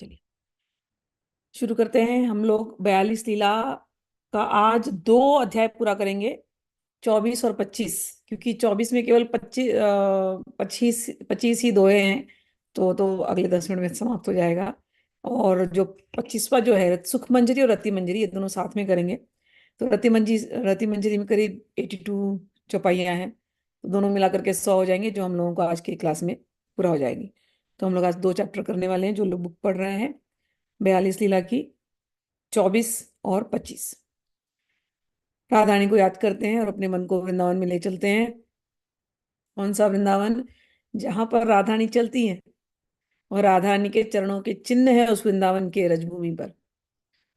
चलिए शुरू करते हैं। हम लोग 42 लीला का आज 2 अध्याय पूरा करेंगे, 24 और 25। क्योंकि 24 में केवल 25 25 ही दोहे हैं, तो अगले 10 मिनट में समाप्त हो जाएगा। और जो 25वां जो है सुख मंजरी और रति मंजरी, ये दोनों साथ में करेंगे। तो रति मंजरी में करीब 82 चौपाइयाँ हैं, तो दोनों मिला करके 100 हो जाएंगे, जो हम लोगों को आज की क्लास में पूरा हो जाएगी। तो हम लोग आज 2 चैप्टर करने वाले हैं, जो लोग बुक पढ़ रहे हैं 42 लीला की, 24 और 25। राधारानी को याद करते हैं और अपने मन को वृंदावन में ले चलते हैं। कौन सा वृंदावन? जहां पर राधारानी चलती हैं और राधारानी के चरणों के चिन्ह है उस वृंदावन के रजभूमि पर।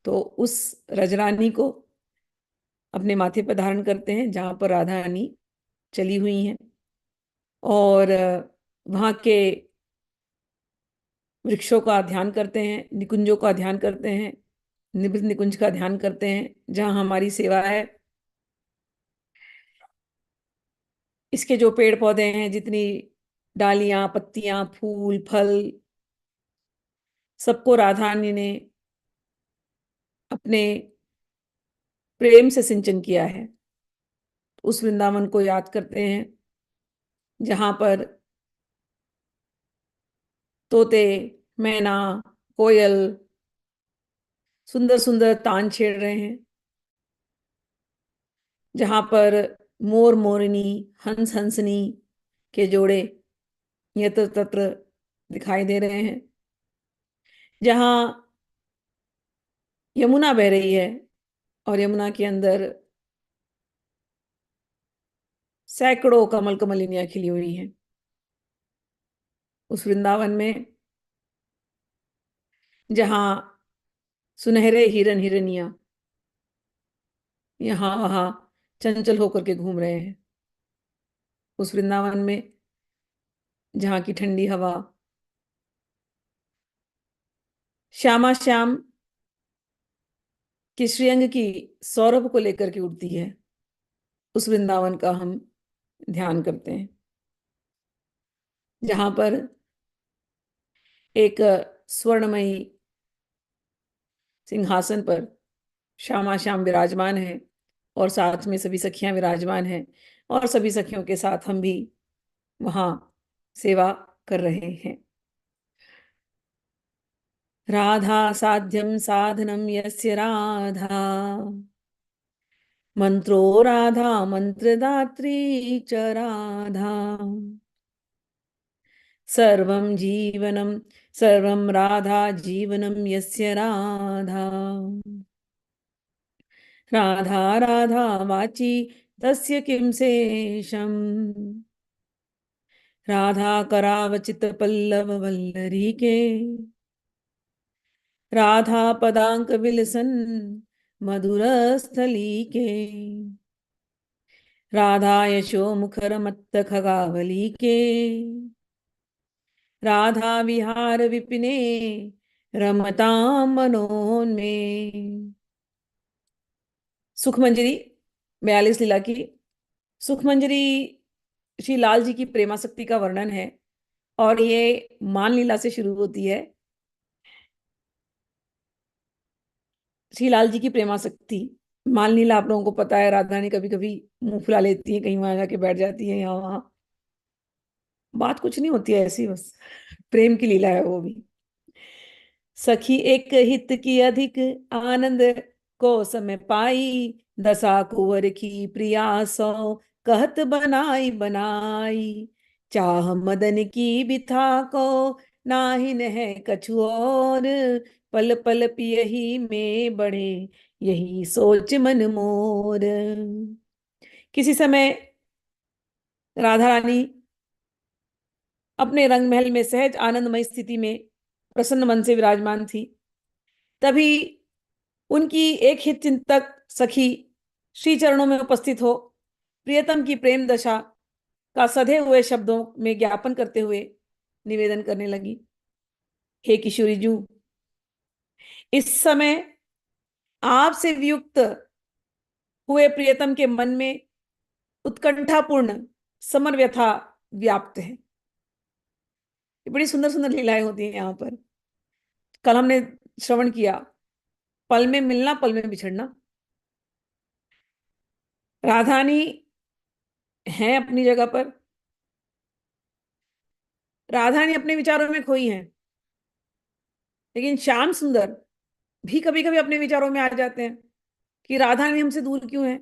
तो उस रजरानी को अपने माथे पर धारण करते हैं जहां पर राधारानी चली हुई हैं। और वहां के वृक्षों का ध्यान करते हैं, निकुंजों का ध्यान करते हैं, निवृत्त निकुंज का ध्यान करते हैं जहां हमारी सेवा है। इसके जो पेड़ पौधे हैं, जितनी डालियां, पत्तियां, फूल, फल, सबको राधा रानी ने अपने प्रेम से सिंचन किया है। उस वृंदावन को याद करते हैं जहां पर तोते, मैना, कोयल सुंदर सुंदर तान छेड़ रहे हैं, जहां पर मोर मोरनी, हंस हंसनी के जोड़े यत्र तत्र दिखाई दे रहे हैं, जहां यमुना बह रही है और यमुना के अंदर सैकड़ों कमल कमलिनियां खिली हुई हैं। उस वृंदावन में जहां सुनहरे हिरन हिरनिया यहाँ वहां चंचल होकर के घूम रहे हैं। उस वृंदावन में जहाँ की ठंडी हवा श्यामा श्याम के श्रीअंग की सौरभ को लेकर के उड़ती है, उस वृंदावन का हम ध्यान करते हैं। जहां पर एक स्वर्णमयी सिंहासन पर श्यामा श्याम विराजमान है और साथ में सभी सखियां विराजमान हैं, और सभी सखियों के साथ हम भी वहां सेवा कर रहे हैं। राधा साध्यं साधनं यस्य राधा, मंत्रो राधा मंत्रदात्री च राधा, सर्वं जीवनं सर्वं राधा जीवनं यस्य राधा, राधा राधा वाची तस्य किं शेषम्, राधा करावचित पल्लव वल्लरी के, राधा पदांक विलसन मधुर स्थली के, राधा यशो मुखर मत्त खगावली के, राधा विहार विपिने रमताम मनोन में। सुख मंजरी 42 लीला की सुख मंजरी श्री लाल जी की प्रेमासक्ति का वर्णन है, और ये मान लीला से शुरू होती है। श्री लाल जी की प्रेमासक्ति मान लीला आप लोगों को पता है, राधा रानी कभी कभी मुंह फुला लेती है, कहीं वहां जाके बैठ जाती है, यहाँ वहां बात कुछ नहीं होती है, ऐसी बस प्रेम की लीला है वो भी। सखी एक हित की अधिक आनंद को समय पाई, दशा कुंवर की प्रिया सो कहत बनाई बनाई, चाह मदन की बिथा को नाहिन है कछु और, पल पल पियही में बढ़े यही सोच मन मोर। किसी समय राधा रानी अपने रंग महल में सहज आनंदमय स्थिति में प्रसन्न मन से विराजमान थी। तभी उनकी एक हित चिंतक सखी श्री चरणों में उपस्थित हो प्रियतम की प्रेम दशा का सधे हुए शब्दों में ज्ञापन करते हुए निवेदन करने लगी। हे किशोरी जू, इस समय आपसे वियुक्त हुए प्रियतम के मन में उत्कंठापूर्ण समर व्यथा व्याप्त है। बड़ी सुंदर सुंदर लीलाएं होती हैं यहाँ पर। कल हमने श्रवण किया, पल में मिलना पल में बिछड़ना। राधानी है अपनी जगह पर, राधानी अपने विचारों में खोई है, लेकिन श्याम सुंदर भी कभी कभी अपने विचारों में आ जाते हैं कि राधानी हमसे दूर क्यों है,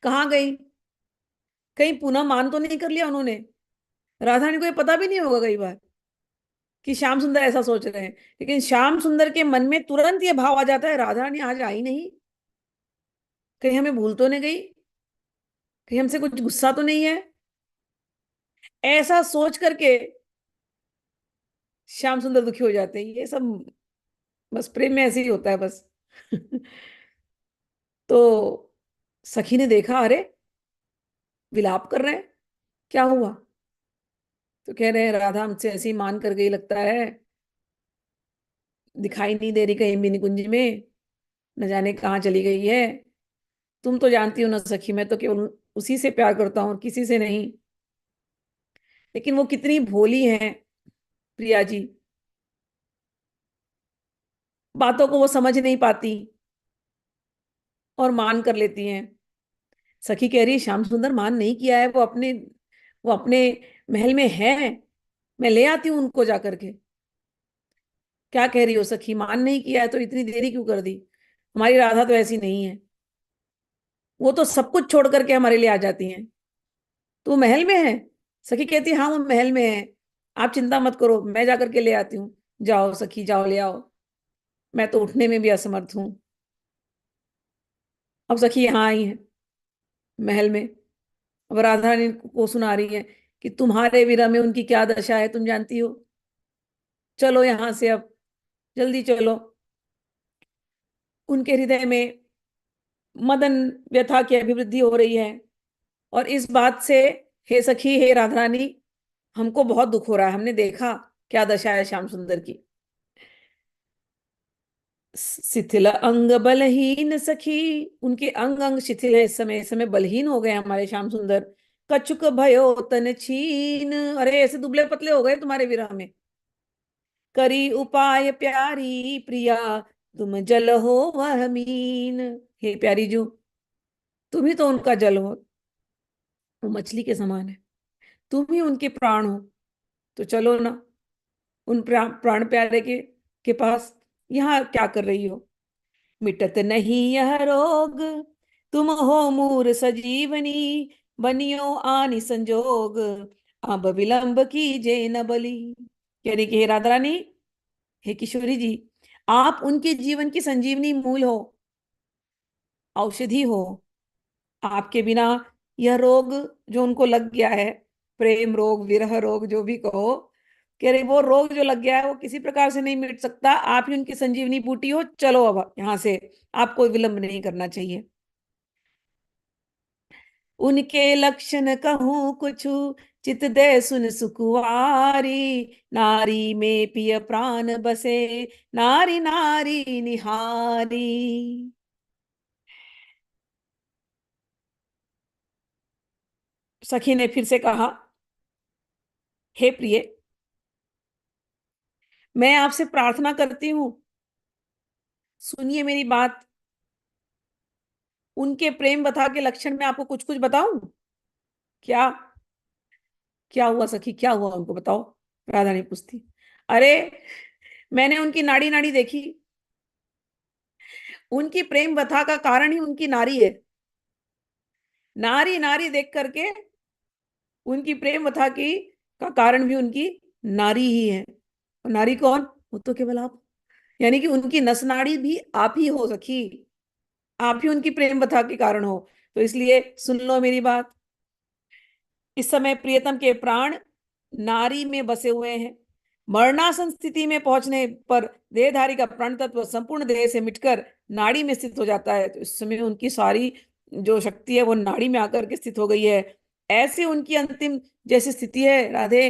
कहाँ गई, कहीं पुनः मान तो नहीं कर लिया उन्होंने। राधानी को ये पता भी नहीं होगा कई बार कि श्याम सुंदर ऐसा सोच रहे हैं, लेकिन श्याम सुंदर के मन में तुरंत ये भाव आ जाता है, राधानी आज आई नहीं, कहीं हमें भूल तो नहीं गई, कहीं हमसे कुछ गुस्सा तो नहीं है। ऐसा सोच करके श्याम सुंदर दुखी हो जाते हैं। ये सब बस प्रेम में ऐसे ही होता है बस। तो सखी ने देखा, अरे विलाप कर रहे हैं, क्या हुआ? तो कह रहे हैं राधा हमसे ऐसी मान कर गई, लगता है दिखाई नहीं दे रही कहीं भी निकुंज में, न जाने कहाँ चली गई है। तुम तो जानती हो ना सखी, मैं तो केवल उसी से प्यार करता हूँ और किसी से नहीं। लेकिन वो कितनी भोली है प्रिया जी, बातों को वो समझ नहीं पाती और मान कर लेती हैं। सखी कह रही है श्याम सुंदर मान नहीं किया है, वो अपने महल में है, मैं ले आती हूँ उनको जाकर के। क्या कह रही हो सखी, मान नहीं किया है तो इतनी देरी क्यों कर दी? हमारी राधा तो ऐसी नहीं है, वो तो सब कुछ छोड़ करके हमारे लिए आ जाती हैं। तो वो महल में है? सखी कहती है हाँ वो महल में है, आप चिंता मत करो, मैं जाकर के ले आती हूँ। जाओ सखी जाओ ले आओ, मैं तो उठने में भी असमर्थ हूँ। अब सखी यहाँ आई है महल में, अब राधा रानी को सुना रही है कि तुम्हारे विरह में उनकी क्या दशा है तुम जानती हो, चलो यहाँ से अब, जल्दी चलो। उनके हृदय में मदन व्यथा की अभिवृद्धि हो रही है, और इस बात से हे सखी हे राधा रानी, हमको बहुत दुख हो रहा है, हमने देखा क्या दशा है श्याम सुंदर की। शिथिल अंग बलहीन सखी, उनके अंग अंग शिथिल है इस समय बलहीन हो गए हमारे श्याम सुंदर। कछुक भयो तन छीन, अरे ऐसे दुबले पतले हो गए तुम्हारे विरह में। करी उपाय प्यारी प्रिया, तुम जल हो वह मीन। हे प्यारी जो, तुम ही तो उनका जल हो, वो मछली के समान है, तुम ही उनके प्राण हो। तो चलो ना उन प्राण प्यारे के पास, यहाँ क्या कर रही हो? मिटत नहीं यह रोग, तुम हो मूर सजीवनी, बनियो आनि संजोग, अब विलंब कीजे न बली। यानी कि हे राधा रानी, हे किशोरी जी, आप उनके जीवन की संजीवनी मूल हो, औषधि हो। आपके बिना यह रोग जो उनको लग गया है, प्रेम रोग विरह रोग जो भी कहो, कह रहे वो रोग जो लग गया है वो किसी प्रकार से नहीं मिट सकता, आप ही उनकी संजीवनी बूटी हो, चलो अब यहाँ से, आपको विलंब नहीं करना चाहिए। उनके लक्षण कहूँ कुछ, चित दे सुन सुकुवारी, नारी में पिय प्राण बसे, नारी नारी निहारी। सखी ने फिर से कहा, हे प्रिय, मैं आपसे प्रार्थना करती हूँ, सुनिए मेरी बात। उनके प्रेम बता के लक्षण में आपको कुछ कुछ बताऊं? क्या? क्या हुआ सखी, क्या हुआ उनको बताओ, राधा ने पूछती। अरे मैंने उनकी नाड़ी नाड़ी देखी, उनकी प्रेम व्यथा का कारण ही उनकी नारी है। नारी नारी देख करके उनकी प्रेम व्यथा की का कारण भी उनकी नारी ही है। और नारी कौन? वो तो केवल आप, यानी कि उनकी नस नाड़ी भी आप ही हो सखी, आप ही उनकी प्रेम व्यथा के कारण हो। तो इसलिए सुन लो मेरी बात, इस समय प्रियतम के प्राण नारी में बसे हुए हैं। मरणासन स्थिति में पहुंचने पर देहधारी का प्राण तत्व संपूर्ण देह से मिटकर नाड़ी में स्थित हो जाता है। तो इस समय उनकी सारी जो शक्ति है वो नाड़ी में आकर के स्थित हो गई है। ऐसे उनकी अंतिम जैसी स्थिति है राधे।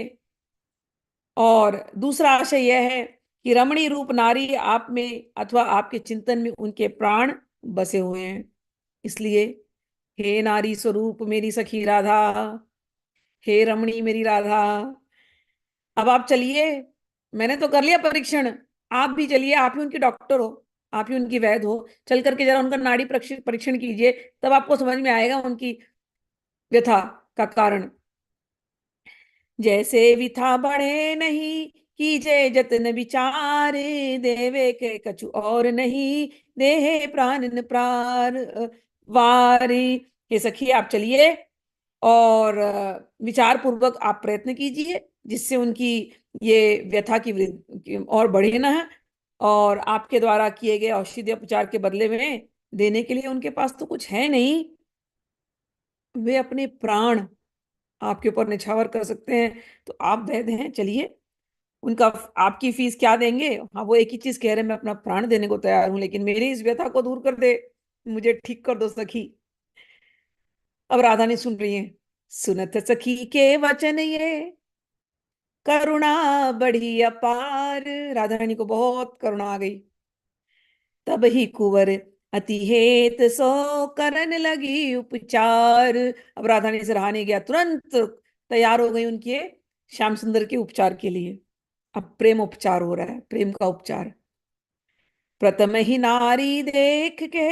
और दूसरा आशय यह है कि रमणी रूप नारी आप में अथवा आपके चिंतन में उनके प्राण बसे हुए हैं। इसलिए हे नारी स्वरूप मेरी सखी राधा, हे रमणी मेरी राधा, अब आप चलिए, मैंने तो कर लिया परीक्षण, आप भी चलिए, आप ही उनकी डॉक्टर हो, आप ही उनकी वैद्य हो, चल करके जरा उनका नाड़ी परीक्षण परीक्षण कीजिए, तब आपको समझ में आएगा उनकी व्यथा का कारण। जैसे विथा बढ़े नहीं, कीजे जतन विचारे, देवे के कछु और नहीं, देहे प्राण न प्रार वारी। ये सखी आप चलिए और विचार पूर्वक आप प्रयत्न कीजिए, जिससे उनकी ये व्यथा और बढ़े ना। और आपके द्वारा किए गए औषधि उपचार के बदले में देने के लिए उनके पास तो कुछ है नहीं, वे अपने प्राण आपके ऊपर निछावर कर सकते हैं। तो आप वैद्य हैं, चलिए उनका, आपकी फीस क्या देंगे? हाँ, वो एक ही चीज कह रहे हैं, मैं अपना प्राण देने को तैयार हूं, लेकिन मेरी इस व्यथा को दूर कर दे, मुझे ठीक कर दो सखी। अब राधा ने सुन रही है, सुनत सखी के वचन ये, करुणा बढ़ी अपार। राधा रानी को बहुत करुणा आ गई। तब ही कुंवर अति हेत सो करन लगी उपचार। अब राधा ने सराहा नहीं गया, तुरंत तैयार हो गई उनके श्याम सुंदर के उपचार के लिए। अब प्रेम उपचार हो रहा है, प्रेम का उपचार। प्रथम ही नारी देख के,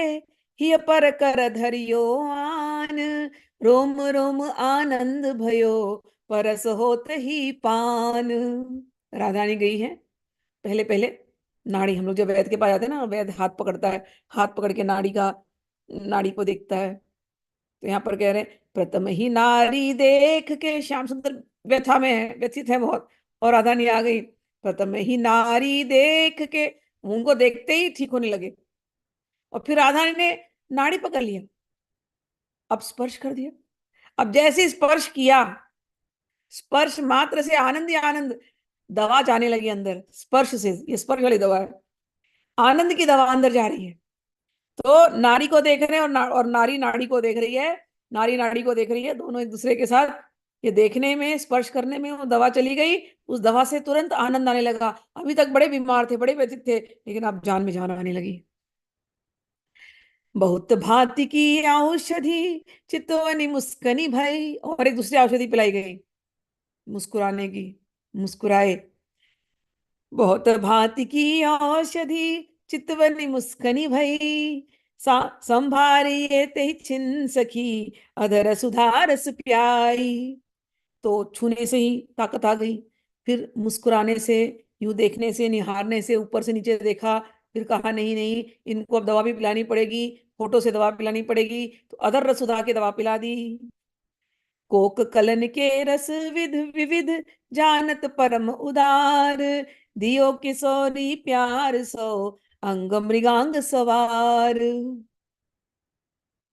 ही पर कर धरियो आन, रोम रोम आनंद भयो, परस होत ही पान। राधारानी गई है, पहले पहले नाड़ी, हम लोग जब वैद्य के पास जाते हैं ना, वैद्य हाथ पकड़ता है, हाथ पकड़ के नाड़ी को देखता है। तो यहाँ पर कह रहे हैं, प्रथम ही नारी देख के, श्याम सुंदर व्यथा में है, व्यथित है बहुत, और राधारानी आ गई। प्रथम ही नारी देख के, उनको देखते ही ठीक होने लगे। और फिर राधारानी ने नाड़ी पकड़ लिया, अब स्पर्श कर दिया। अब जैसे स्पर्श किया, स्पर्श मात्र से आनंद ही आनंद, दवा जाने लगी अंदर स्पर्श से। ये स्पर्श वाली दवा है, आनंद की दवा अंदर जा रही है। तो नारी को देख रहे हैं, और नारी नाड़ी को देख रही है, नारी नाड़ी को देख रही है, दोनों एक दूसरे के साथ ये देखने में, स्पर्श करने में वो दवा चली गई। उस दवा से तुरंत आनंद आने लगा। अभी तक बड़े बीमार थे, बड़े व्यथित थे, लेकिन अब जान में जान आने लगी। बहुत भांति की औषधि, चितवनी मुस्कनी भई, और एक दूसरी औषधि पिलाई गई मुस्कुराने की, मुस्कुराए। बहुत भांति की औषधि, चितवनी मुस्कनी भई, सा संभारी ते छिन सखी, अधर सुधारस प्याई। तो छूने से ही ताकत आ गई, फिर मुस्कुराने से, यूं देखने से, निहारने से, ऊपर से नीचे देखा, फिर कहा नहीं नहीं, इनको अब दवा भी पिलानी पड़ेगी, फोटो से दवा पिलानी पड़ेगी। तो अधर सुधा की दवा पिला दी। कोक कलन के रस विध विविध, जानत परम उदार, दियो किशोरी प्यार सो, अंग मृगांग सवार।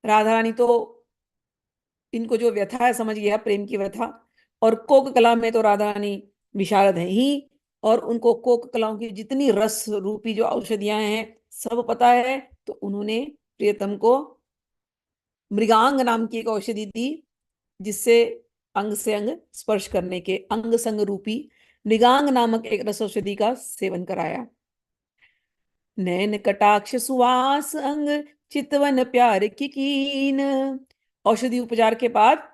राधा रानी तो इनको जो व्यथा है समझ गया, प्रेम की व्यथा। और कोक कला में तो राधा रानी विशारद है ही, और उनको कोक कलाओं की जितनी रस रूपी जो औषधियां हैं सब पता है। तो उन्होंने प्रियतम को मृगांग नाम की एक औषधि दी, जिससे अंग से अंग स्पर्श करने के, अंग संग रूपी मृगांग नामक एक रस औषधि का सेवन कराया। नैन कटाक्ष सुवास अंग, चितवन प्यार की कीन। औषधि उपचार के बाद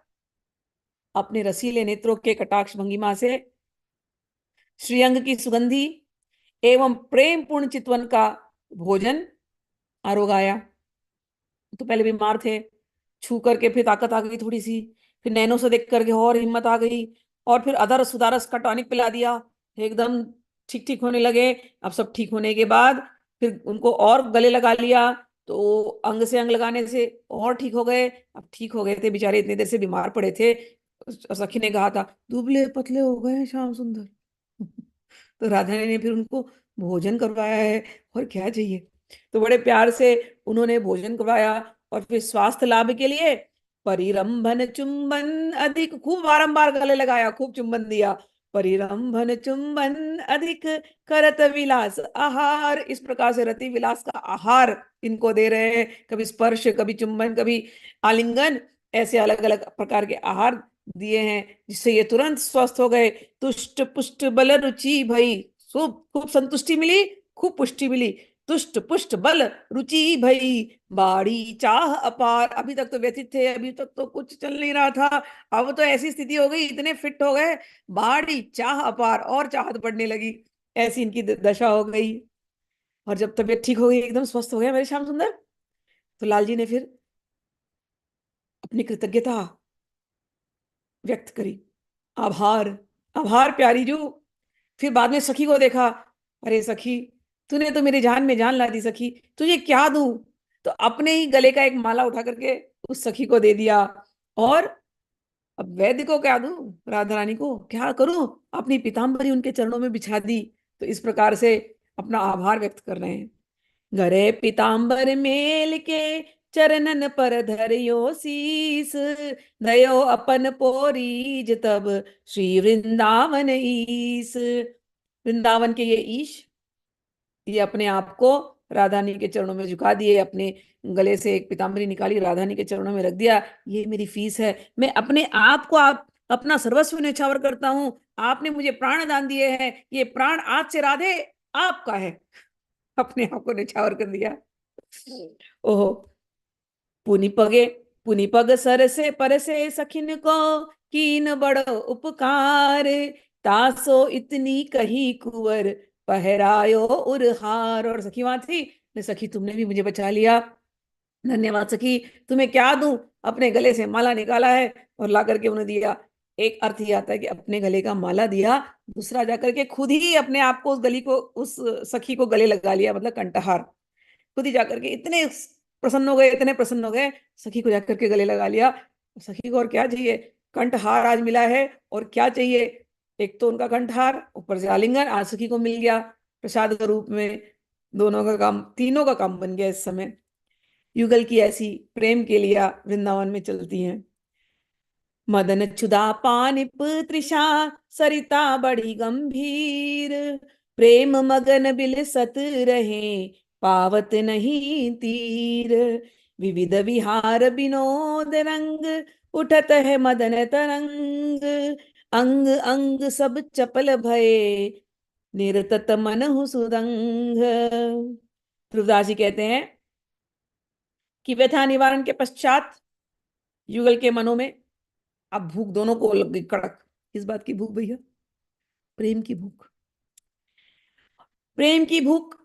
अपने रसीले नेत्रों के कटाक्ष भंगिमा से श्रीअंग की सुगंधी एवं प्रेम पूर्ण चितवन का भोजन आरोग आया। तो पहले बीमार थे, छू करके फिर ताकत आ गई थोड़ी सी, फिर नैनो से देख करके और हिम्मत आ गई, और फिर अदर सुदारस का टॉनिक पिला दिया, एकदम ठीक ठीक होने लगे। अब सब ठीक होने के बाद फिर उनको और गले लगा लिया, तो अंग से अंग लगाने से और ठीक हो गए। अब ठीक हो गए थे बेचारे, इतनी देर से बीमार पड़े थे। सखी ने कहा था, दुबले पतले हो गए हैं श्याम सुंदर। तो राधा ने फिर उनको भोजन करवाया है, और क्या चाहिए। तो बड़े प्यार से उन्होंने भोजन करवाया, और फिर स्वास्थ्य लाभ के लिए परिरंभन चुंबन अधिक, खूब बारंबार गले लगाया, खूब चुंबन दिया। परिरंभन चुंबन अधिक, करत विलास आहार। इस प्रकार से रति विलास का आहार इनको दे रहे हैं, कभी स्पर्श, कभी चुंबन, कभी आलिंगन, ऐसे अलग अलग प्रकार के आहार दिए हैं, जिससे ये तुरंत स्वस्थ हो गए। तुष्ट पुष्ट बल रुचि भई, खूब खूब संतुष्टि मिली, खूब पुष्टि मिली। तुष्ट पुष्ट बल रुचि भई, बाड़ी चाह अपार। अभी तक तो व्यथित थे, अभी तक तो कुछ चल नहीं रहा था, अब तो ऐसी स्थिति हो गई, इतने फिट हो गए, बाड़ी चाह अपार, और चाहत बढ़ने लगी। ऐसी इनकी दशा हो गई। और जब तबीयत ठीक हो गई, एकदम स्वस्थ हो गया मेरे श्याम सुंदर, तो लाल जी ने फिर अपनी कृतज्ञता व्यक्त करी। आभार, आभार प्यारी जू। फिर बाद में सखी को देखा, अरे सखी, तूने तो मेरी जान में जान ला दी सखी, तुझे क्या दूं? तो अपने ही गले का एक माला उठा करके उस सखी को दे दिया। और अब वैद्य को क्या दूं, राधा रानी को क्या करूं? अपनी पीताम्बरी उनके चरणों में बिछा दी। तो इस प्रकार से अपना आभार व्यक्त कर रहे हैं। घरे पीताम्बर मेल के चरणन पर धरियो शीस, दयो अपन पोरीज तब श्री वृंदावन ईस। वृंदावन के ये ईश, ये अपने आप को राधानी के चरणों में झुका दिए, अपने गले से एक पीताम्बरी निकाली, राधानी के चरणों में रख दिया। ये मेरी फीस है, मैं अपने आप को, आप अपना सर्वस्व न्यौछावर करता हूं। आपने मुझे प्राण दान दिए हैं, ये प्राण आज से राधे आपका है। अपने आप को न्यौछावर कर दिया। ओहो, पुनि पगे, पुनि पग सर से पर से सखिन को कीन बड़ उपकार, तासो इतनी कही कुंवर पहरायो उरहार। और सखी वहां थी ने, सखी तुमने भी मुझे बचा लिया, धन्यवाद सखी। तुम्हें क्या दूं? अपने गले से माला निकाला है और ला करके उन्हें दिया। एक अर्थ ये आता है कि अपने गले का माला दिया, दूसरा जाकर के खुद ही अपने आप को, उस गली को, उस सखी को गले लगा लिया, मतलब कंठहार। खुद ही जाकर के इतने प्रसन्न हो गए, इतने प्रसन्न हो गए, सखी को जाकर के गले लगा लिया। सखी को और क्या चाहिए? कंठहार आज मिला है, और क्या चाहिए? एक तो उनका कंठहार, ऊपर से आलिंगन आज सखी को मिल गया प्रसाद के रूप में। दोनों का काम, तीनों का काम बन गया इस समय। युगल की ऐसी प्रेम के लिया वृंदावन में चलती हैं। मदन क्षुधा पानिप तृषा सरिता बड़ी गंभीर, प्रेम मगन बिलसत रहे पावत नहीं तीर। विविध विहार विनोद रंग उठत है मदन तरंग, अंग अंग सब चपल भये निरतत मन सुदंग। ध्रुवदास जी कहते हैं कि व्यथा निवारण के पश्चात युगल के मनों में अब भूख दोनों को लग गई कड़क। किस बात की भूख भैया? प्रेम की भूख। प्रेम की भूख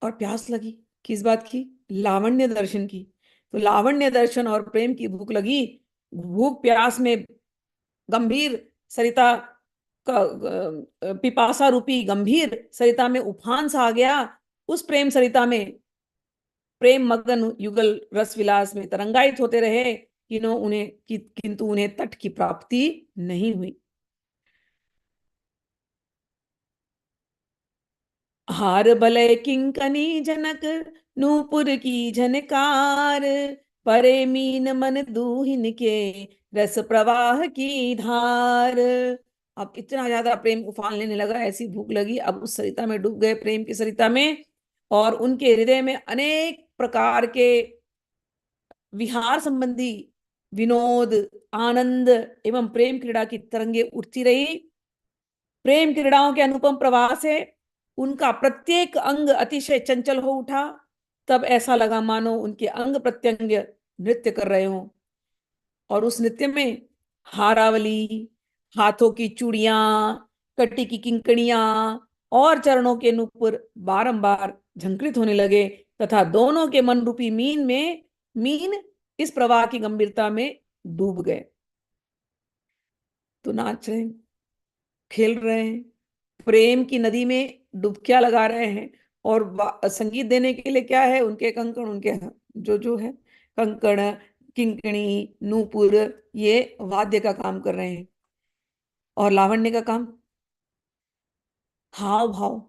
और प्यास लगी। किस बात की? लावण्य दर्शन की। तो लावण्य दर्शन और प्रेम की भूख लगी। भूख प्यास में गंभीर सरिता का, पिपासा रूपी गंभीर सरिता में उफान सा आ गया। उस प्रेम सरिता में प्रेम मगन युगल रस विलास में तरंगायित होते रहे, किंतु उन्हें तट की प्राप्ति नहीं हुई। हार भले किंकनी जनक नूपुर की झनकार, परे मीन मन दूहिन के रस प्रवाह की धार। अब इतना ज्यादा प्रेम उफान लेने लगा, ऐसी भूख लगी, अब उस सरिता में डूब गए, प्रेम की सरिता में। और उनके हृदय में अनेक प्रकार के विहार संबंधी विनोद, आनंद एवं प्रेम क्रीड़ा की तरंगे उठती रही। प्रेम क्रीड़ाओं के अनुपम प्रवाह से उनका प्रत्येक अंग अतिशय चंचल हो उठा। तब ऐसा लगा मानो उनके अंग प्रत्यंग नृत्य कर रहे हों। और उस नृत्य में हारावली, हाथों की चूड़ियां, कटी की किंकड़ियां और चरणों के नुपुर बारंबार झंकृत होने लगे, तथा दोनों के मन रूपी मीन इस प्रवाह की गंभीरता में डूब गए। तो नाच रहे हैं, खेल रहे हैं, प्रेम की नदी में डुबकियां लगा रहे हैं। और संगीत देने के लिए क्या है? उनके कंकण, उनके जो जो है कंकण, किंकणी, नूपुर, ये वाद्य का काम कर रहे हैं। और लावण्य का काम हाव भाव,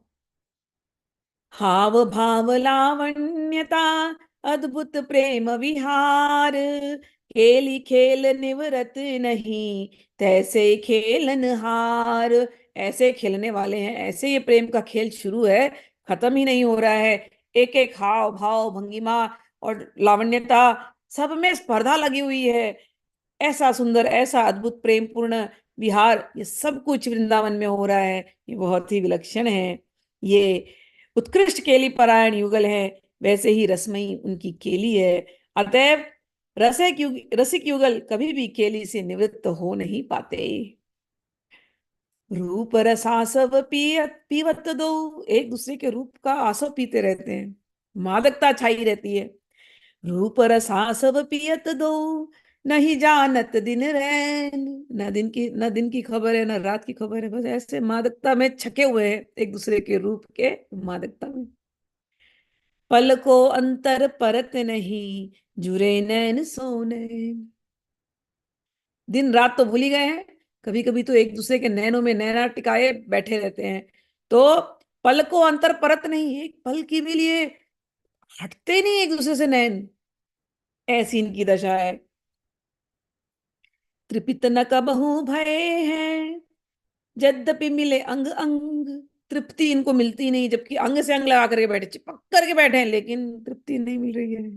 हाव भाव लावण्यता अद्भुत प्रेम विहार, खेली खेल निवरत नहीं तैसे खेलन हार। ऐसे खेलने वाले हैं, ऐसे ये प्रेम का खेल शुरू है, खत्म ही नहीं हो रहा है। एक एक हाव भाव, भंगिमा और लावण्यता, सब में स्पर्धा लगी हुई है। ऐसा सुंदर, ऐसा अद्भुत प्रेम पूर्ण विहार, ये सब कुछ वृंदावन में हो रहा है। ये बहुत ही विलक्षण है। ये उत्कृष्ट केली परायण युगल है, वैसे ही रसमयी उनकी केली है। अतएव रसिक युगल कभी भी केली से निवृत्त हो नहीं पाते। रूप रस आसव पियत पीवत दो, एक दूसरे के रूप का आसव पीते रहते हैं, मादकता छाई रहती है। रूप रस आसव पियत दो, नहीं जानत दिन रैन, न दिन की खबर है न रात की खबर है, बस ऐसे मादकता में छके हुए हैं एक दूसरे के रूप के मादकता में। पल को अंतर परत नहीं, जुरे नैन सोने। दिन रात तो भूल ही गए हैं, कभी कभी तो एक दूसरे के नैनों में नैना टिकाए बैठे रहते हैं। तो पल को अंतर परत नहीं, एक पल के भी लिए हटते नहीं एक दूसरे से नैन, ऐसी इनकी दशा है। त्रिपित न कबहू भय है, यद्यपि मिले अंग अंग। तृप्ति इनको मिलती नहीं, जबकि अंग से अंग लगा करके बैठे, चिपक करके बैठे हैं, लेकिन तृप्ति नहीं मिल रही है।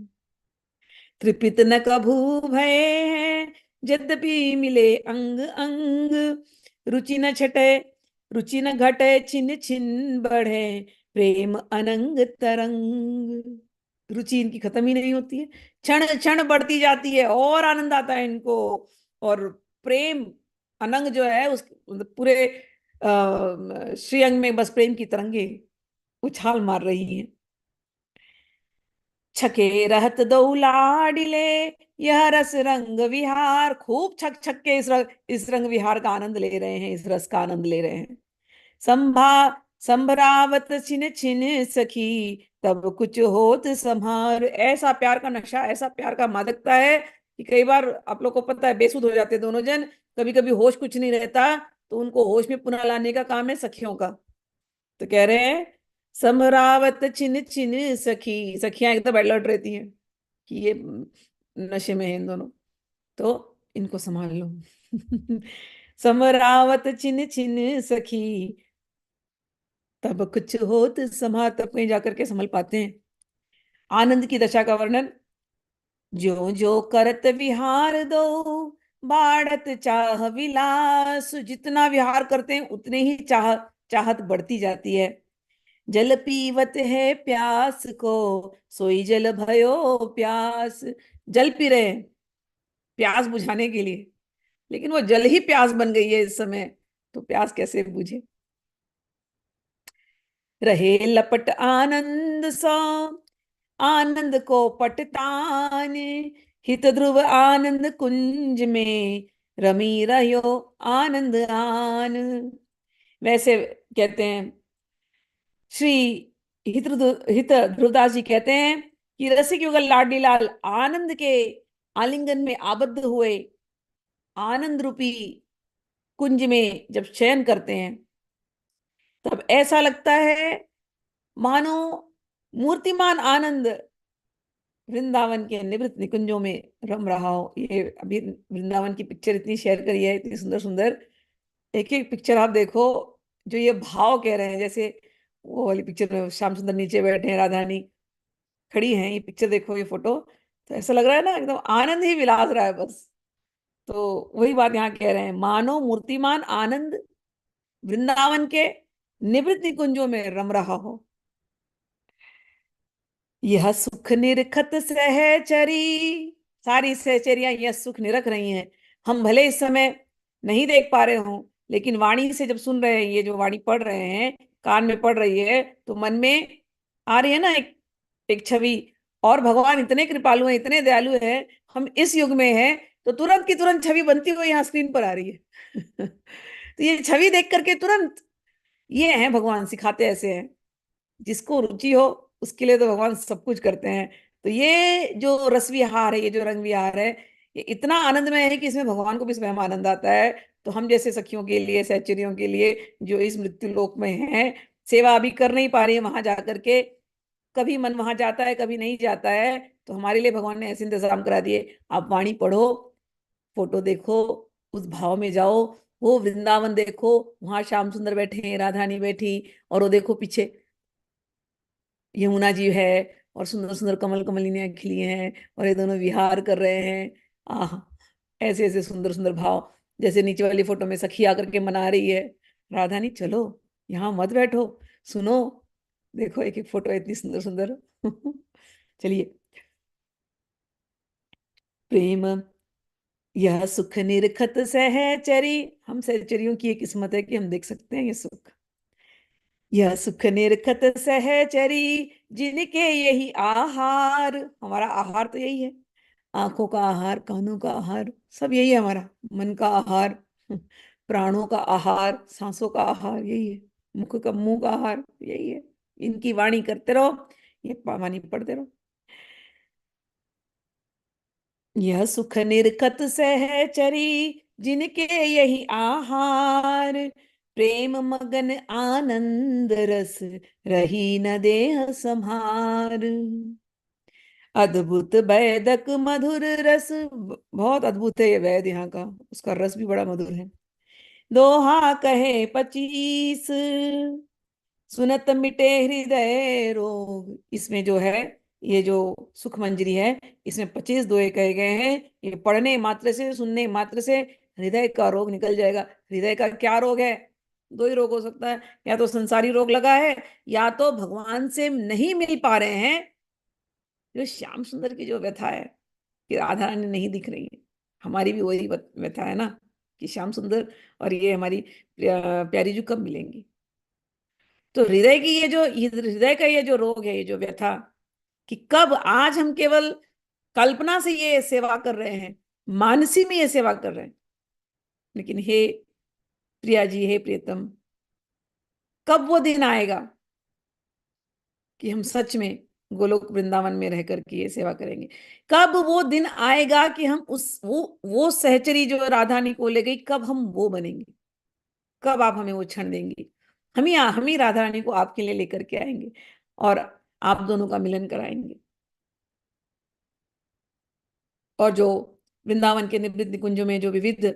त्रिपित न कभू भय है, यद्यपि मिले अंग अंग। रुचि न छटे, रुचि न घटे, छिन छिन बढ़े, प्रेम अनंग तरंग। रुचि इनकी खत्म ही नहीं होती है, क्षण क्षण बढ़ती जाती है और आनंद आता है इनको। और प्रेम अनंग जो है उस मतलब पूरे श्रीअंग में बस प्रेम की तरंगे उछाल मार रही हैं। छके रहत दो लाडिले, यह रस रंग विहार। खूब छक छक के इस रंग विहार का आनंद ले रहे हैं, इस रस का आनंद ले रहे हैं। संभा संभरावत छिन छिन सखी, तब कुछ होत संहार। ऐसा प्यार का नशा, ऐसा प्यार का मादकता है कि कई बार आप लोग को पता है बेसुध हो जाते हैं दोनों जन। कभी कभी होश कुछ नहीं रहता, तो उनको होश में पुनः लाने का काम है सखियों का। तो कह रहे हैं समरावत छिन छिन सखी, सखियां एकदम अलर्ट रहती हैं कि ये नशे में है इन दोनों, तो इनको संभाल लो। समरावत छिन छिन सखी, तब कुछ होत समा, तब कहीं जाकर के संभल पाते हैं। आनंद की दशा का वर्णन, जो जो करत विहार दो, बाढ़त चाह विलास। जितना विहार करते हैं उतने ही चाहत बढ़ती जाती है। जल पीवत है प्यास को, सोई जल भयो प्यास। जल पी रहे हैं प्यास बुझाने के लिए, लेकिन वो जल ही प्यास बन गई है इस समय, तो प्यास कैसे बुझे। रहे लपट आनंद सो, आनंद को पटतान। हित ध्रुव आनंद कुंज में, रमी रहो आनंद आन। वैसे कहते हैं श्री हित ध्रुवदास जी कहते हैं कि रसिक युगल लाडली लाल आनंद के आलिंगन में आबद्ध हुए, आनंद रूपी कुंज में जब शयन करते हैं, तब ऐसा लगता है मानो मूर्तिमान आनंद वृंदावन के निवृत्त निकुंजों में रम रहा हो। ये अभी वृंदावन की पिक्चर इतनी शेयर करी है, इतनी सुंदर सुंदर। एक एक पिक्चर आप देखो, जो ये भाव कह रहे हैं, जैसे वो वाली पिक्चर में श्याम सुंदर नीचे बैठे हैं, राधा रानी खड़ी हैं, ये पिक्चर देखो, ये फोटो, तो ऐसा लग रहा है ना एकदम आनंद ही विलास रहा है बस। तो वही बात यहाँ कह रहे हैं, मानो मूर्तिमान आनंद वृंदावन के निवृत्त निकुंजों में रम रहा हो। यह सुख निरखत सहचरी, सारी सहचरियां यह सुख निरख रही हैं। हम भले इस समय नहीं देख पा रहे हों, लेकिन वाणी से जब सुन रहे हैं, ये जो वाणी पढ़ रहे हैं, कान में पढ़ रही है, तो मन में आ रही है ना एक एक छवि। और भगवान इतने कृपालु हैं, इतने दयालु हैं, हम इस युग में हैं, तो तुरंत की तुरंत छवि बनती हुई यहाँ स्क्रीन पर आ रही है। तो ये छवि देख करके तुरंत, ये है भगवान, सिखाते ऐसे हैं। जिसको रुचि हो उसके लिए तो भगवान सब कुछ करते हैं। तो ये जो रस विहार है, ये जो रंग विहार है, ये इतना आनंदमय है कि इसमें भगवान को भी स्वयं आनंद आता है। तो हम जैसे सखियों के लिए, सहचरियों के लिए, जो इस मृत्यु लोक में हैं, सेवा अभी कर नहीं पा रही है वहां जाकर के, कभी मन वहां जाता है कभी नहीं जाता है, तो हमारे लिए भगवान ने ऐसे इंतजाम करा दिए, आप वाणी पढ़ो, फोटो देखो, उस भाव में जाओ, वो वृंदावन देखो, वहां श्याम सुंदर बैठे हैं, राधा रानी बैठी, और वो देखो पीछे यमुना जी है, और सुंदर सुंदर कमल कमलिनियां खिली हैं, और ये दोनों विहार कर रहे हैं। आह, ऐसे ऐसे सुंदर सुंदर भाव। जैसे नीचे वाली फोटो में सखी आकर के मना रही है, राधानी चलो यहाँ मत बैठो, सुनो। देखो एक एक फोटो इतनी सुंदर सुंदर। चलिए, प्रेम यह सुख निरखत सहचरी, हम सहचरियों की ये किस्मत है कि हम देख सकते हैं ये सुख। यह सुख निरखत सहचरी, जिनके यही आहार, हमारा आहार तो यही है, आंखों का आहार, कानों का आहार, सब यही है हमारा, मन का आहार, प्राणों का आहार, सांसों का आहार यही है, मुंह का आहार यही है। इनकी वाणी करते रहो, ये वाणी पढ़ते रहो। यह सुख निरखत सहचरी, जिनके यही आहार, प्रेम मगन आनंद रस, रही न देह संहार। अद्भुत वैदक मधुर रस, बहुत अद्भुत है ये वैद यहाँ का, उसका रस भी बड़ा मधुर है। दोहा कहे 25, सुनत मिटे हृदय रोग। इसमें जो है, ये जो सुख मंजरी है, इसमें 25 दोहे कहे गए हैं। ये पढ़ने मात्र से, सुनने मात्र से हृदय का रोग निकल जाएगा। हृदय का क्या रोग है? दो ही रोग हो सकता है, या तो संसारी रोग लगा है, या तो भगवान से नहीं मिल पा रहे हैं। जो श्याम सुंदर की जो व्यथा है कि राधा रानी नहीं दिख रही है, हमारी भी वही व्यथा है ना, कि श्याम सुंदर और ये हमारी प्यारी जी कब मिलेंगी। तो हृदय की ये जो, हृदय का ये जो रोग है, ये जो व्यथा, कि कब, आज हम केवल कल्पना से ये सेवा कर रहे हैं, मानसी में ये सेवा कर रहे हैं, लेकिन हे प्रिया जी, हे प्रियतम, कब वो दिन आएगा कि हम सच में गोलोक वृंदावन में रह करके ये सेवा करेंगे? कब वो दिन आएगा कि हम उस वो सहचरी जो राधानी को ले गई, कब हम वो बनेंगे? कब आप हमें वो क्षण देंगी? हम ही राधा रानी को आपके लिए लेकर के आएंगे और आप दोनों का मिलन कराएंगे। और जो वृंदावन के निवृत्त निकुंजों में जो विविध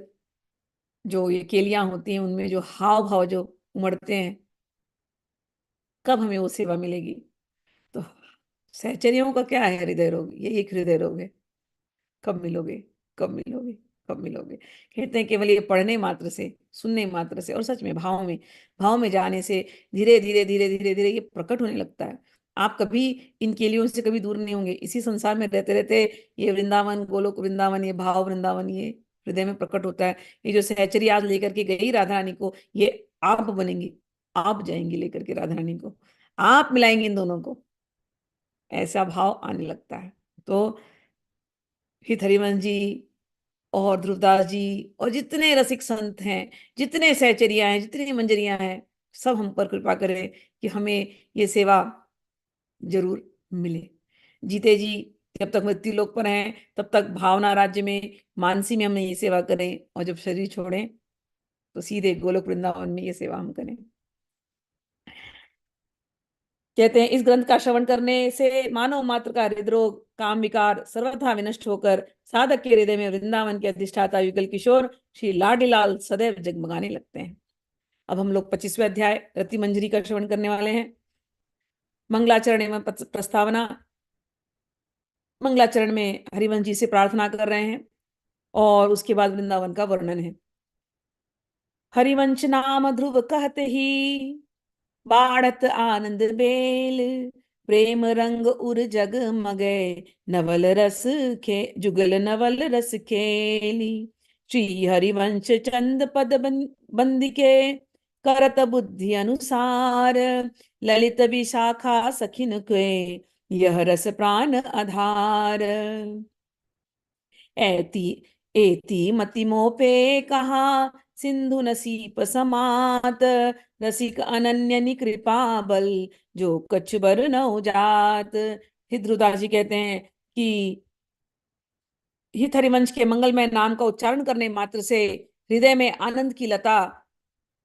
जो ये केलियां होती हैं, उनमें जो हाव भाव जो उमड़ते हैं, कब हमें वो सेवा मिलेगी? तो सहचर्यों का क्या है हृदय रोग? ये एक हृदय रोग है। कब मिलोगे? कब मिलोगे? कब मिलोगे? कहते हैं केवल ये पढ़ने मात्र से, सुनने मात्र से, और सच में भाव में जाने से धीरे धीरे धीरे धीरे धीरे ये प्रकट होने लगता है। आप कभी इन केलियों से कभी दूर नहीं होंगे, इसी संसार में रहते रहते ये वृंदावन, गोलोक वृंदावन, ये भाव वृंदावन, ये हृदय में प्रकट होता है। ये जो सहचरी आज लेकर के गई राधा रानी को, ये आप बनेंगी, आप जाएंगी लेकर के राधा रानी को, आप मिलाएंगे इन दोनों को, ऐसा भाव आने लगता है। तो हित हरिवंश जी और ध्रुवदास जी और जितने रसिक संत हैं, जितने सहचरिया हैं, जितनी मंजरियां हैं, सब हम पर कृपा करें कि हमें ये सेवा जरूर मिले। जीते जी जब तक मृत्यु लोक पर हैं, तब तक भावना राज्य में, मानसी में हमने ये सेवा करें, और जब शरीर छोड़ें तो सीधे गोलोक वृंदावन में ये सेवा हम करें। कहते हैं इस ग्रंथ का श्रवण करने से मानव मात्र का हृदरोग, काम विकार सर्वथा विनष्ट होकर साधक के हृदय में वृंदावन के अधिष्ठाता युगल किशोर श्री लाडीलाल सदैव जगमगाने लगते हैं। अब हम लोग 25वें अध्याय रति मंजरी का श्रवण करने वाले हैं। मंगलाचरण एवं प्रस्तावना। मंगलाचरण में हरिवंश जी से प्रार्थना कर रहे हैं और उसके बाद वृंदावन का वर्णन है। हरिवंश नाम ध्रुव कहते ही, बाढ़त आनंद बेल, प्रेम रंग उर जग मगे, नवल रस खे जुगल नवल रस खेली। श्री हरिवंश चंद पद बंदिके, करत बुद्धि अनुसार, ललित विशाखा सखिन के, यह रस प्राण आधार। एति एति मति मोह पे कहा, सिंधु नसीप समात, रसिक अनन्य निकृपा बल, जो कछ बर न जात। हितरुदास जी कहते हैं कि हित हरिवंश के मंगलमय नाम का उच्चारण करने मात्र से हृदय में आनंद की लता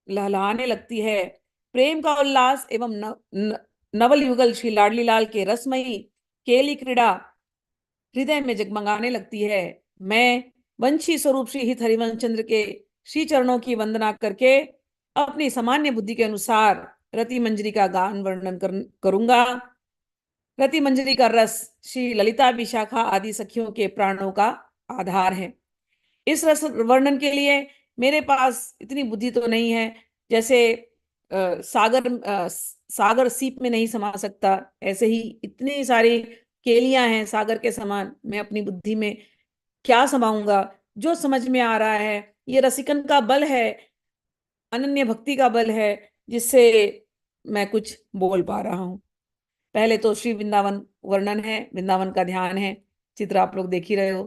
लहलहाने लगती है। प्रेम का उल्लास एवं नवल युगल श्री लाडली लाल के रसमयी केली क्रीड़ा हृदय में जगमगाने लगती है। मैं वंशी स्वरूप श्री हित हरिवंश चंद्र के श्री चरणों की वंदना करके अपनी सामान्य बुद्धि के अनुसार रति मंजरी का गान वर्णन करूंगा। रति मंजरी का रस श्री ललिता विशाखा आदि सखियों के प्राणों का आधार है। इस रस वर्णन के लिए मेरे पास इतनी बुद्धि तो नहीं है, जैसे सागर सीप में नहीं समा सकता, ऐसे ही इतनी सारी केलियां हैं सागर के समान, मैं अपनी बुद्धि में क्या समाऊंगा जो समझ में आ रहा है, ये रसिकन का बल है, अनन्य भक्ति का बल है, जिससे मैं कुछ बोल पा रहा हूँ। पहले तो श्री वृंदावन वर्णन है, वृंदावन का ध्यान है, चित्र आप लोग देख ही रहे हो।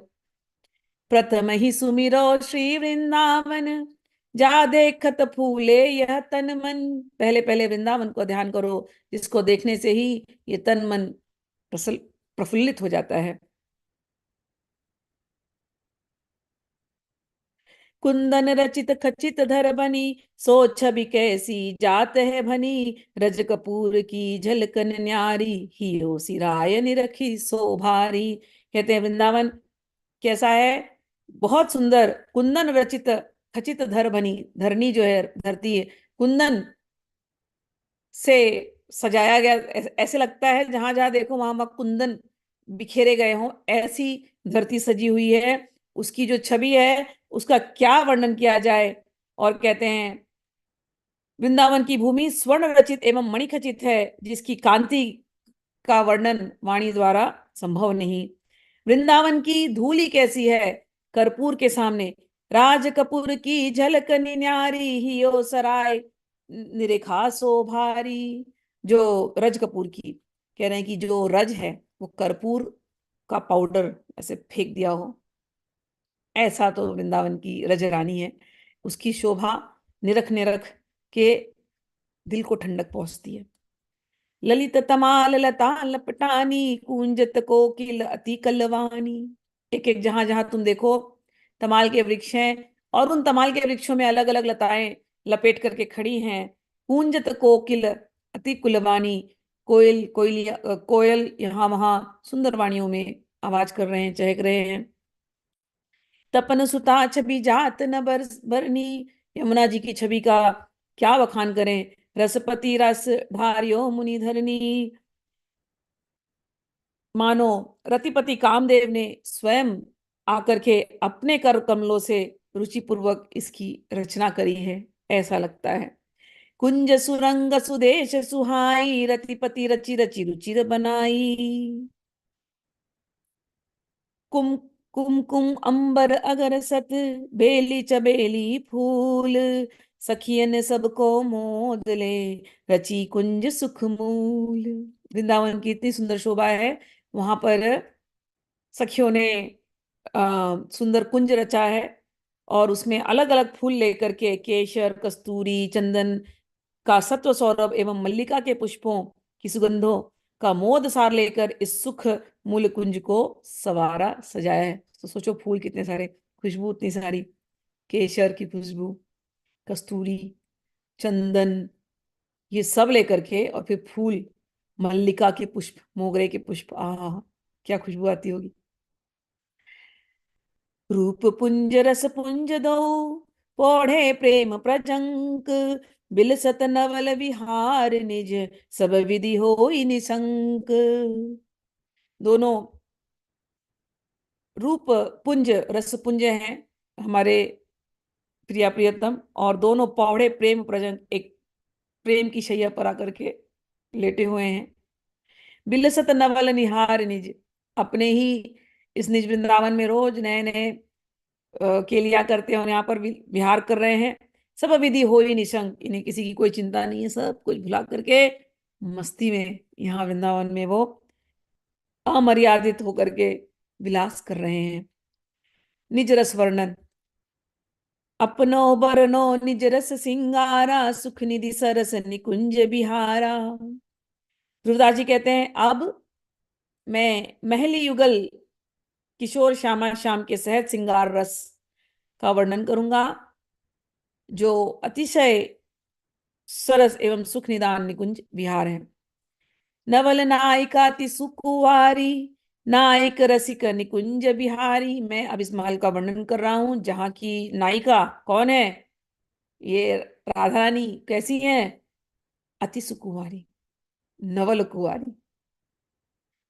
प्रथम ही सुमिरो श्री वृंदावन, जा देखत फूले यह तन मन। पहले पहले वृंदावन को ध्यान करो, जिसको देखने से ही ये तन मन प्रफुल्लित हो जाता है। कुंदन रचित खचित धर बनी, सो छवि कैसी जात है भनी। रज कपूर की झलकन न्यारी, हीरो सिराय निरखी शोभारी। कहते हैं वृंदावन कैसा है, बहुत सुंदर। कुंदन रचित खचित धर बनी, धरनी जो है धरती है, कुंदन से सजाया गया। ऐसे लगता है जहां जहां देखो वहां वहां कुंदन बिखेरे गए हों, ऐसी धरती सजी हुई है। उसकी जो छवि है उसका क्या वर्णन किया जाए। और कहते हैं वृंदावन की भूमि स्वर्ण रचित एवं मणिखचित है, जिसकी कांति का वर्णन वाणी द्वारा संभव नहीं। वृंदावन की धूली कैसी है कर्पूर के सामने, राज कपूर की झलक न्यारी, हियो सराय निरेखा सो भारी। जो रज कपूर की कह रहे हैं कि जो रज है वो कर्पूर का पाउडर ऐसे फेंक दिया हो, ऐसा तो वृंदावन की रज रानी है। उसकी शोभा निरख निरख के दिल को ठंडक पहुंचती है। ललित तमाल लता लपटानी, कूंजत कोकिल अति कलवानी। एक एक जहां जहां तुम देखो तमाल के वृक्ष हैं, और उन तमाल के वृक्षों में अलग अलग लताएं लपेट करके खड़ी हैं। कूंजत कोकिल अति कुलवानी, कोयल यहाँ वहां सुंदर वाणियों में आवाज कर रहे हैं, चहक रहे हैं। तपन सुता छवि जात न बरनी, यमुना जी की छवि का क्या बखान करें। रसपति रस ढारियो मुनि धरनी, मानो रतिपति कामदेव ने स्वयं आकर के अपने कर कमलों से रुचिपूर्वक इसकी रचना करी है, ऐसा लगता है। कुंज सुरंग सुदेश सुहाई, रतिपति रचि रचि रुचिर बनाई। कुम कुमकुम अंबर अगर सत, बेली चबेली फूल। सखियन सबको मोद ले, रची कुंज सुख मूल। वृंदावन की इतनी सुंदर शोभा है, वहां पर सखियों ने सुंदर कुंज रचा है, और उसमें अलग अलग फूल लेकर के केशर कस्तूरी चंदन का सत्व सौरभ एवं मल्लिका के पुष्पों की सुगंधों का मोद सार लेकर इस सुख मूल कुंज को सवारा सजाया है। तो सोचो फूल कितने सारे, खुशबू इतनी सारी, केशर की खुशबू, कस्तूरी, चंदन, ये सब लेकर के, और फिर फूल, मल्लिका के पुष्प, मोगरे के पुष्प, आहा क्या खुशबू आती होगी। रूप पुंज रस पुंज दो, पौढ़े प्रेम प्रजंक। बिलसत नवल विहार निज, सब विधि होई निशंक। दोनों रूप पुंज रस पुंज हैं हमारे प्रिया प्रियतम, और दोनों पौड़े प्रेम प्रजंक, एक प्रेम की शैया पर आकर के लेटे हुए हैं। बिलसत नवल निहार निज, अपने ही इस निज वृंदावन में रोज नए नए के लिया करते हैं, और यहाँ पर विहार कर रहे हैं। सब विधि हो ही निशंक, इन्हें किसी की कोई चिंता नहीं है, सब कुछ भुला करके मस्ती में यहाँ वृंदावन में वो अमर्यादित होकर के विलास कर रहे हैं। निज रस वर्णन, अपनो बरनो निज रस सिंगारा, सुख निधि सरस निकुंज बिहारा। ध्रुवदास जी कहते हैं अब मैं महली युगल किशोर श्यामा श्याम के सहज सिंगार रस का वर्णन करूंगा, जो अतिशय सरस एवं सुख निदान निकुंज विहार है। नवल नायिका तिसुकुवारी, नायक रसिक निकुंज बिहारी। मैं अब इस महल का वर्णन कर रहा हूं, जहां की नायिका कौन है, ये राधा रानी कैसी है, अति सुकुमारी, नवल कुंवारी।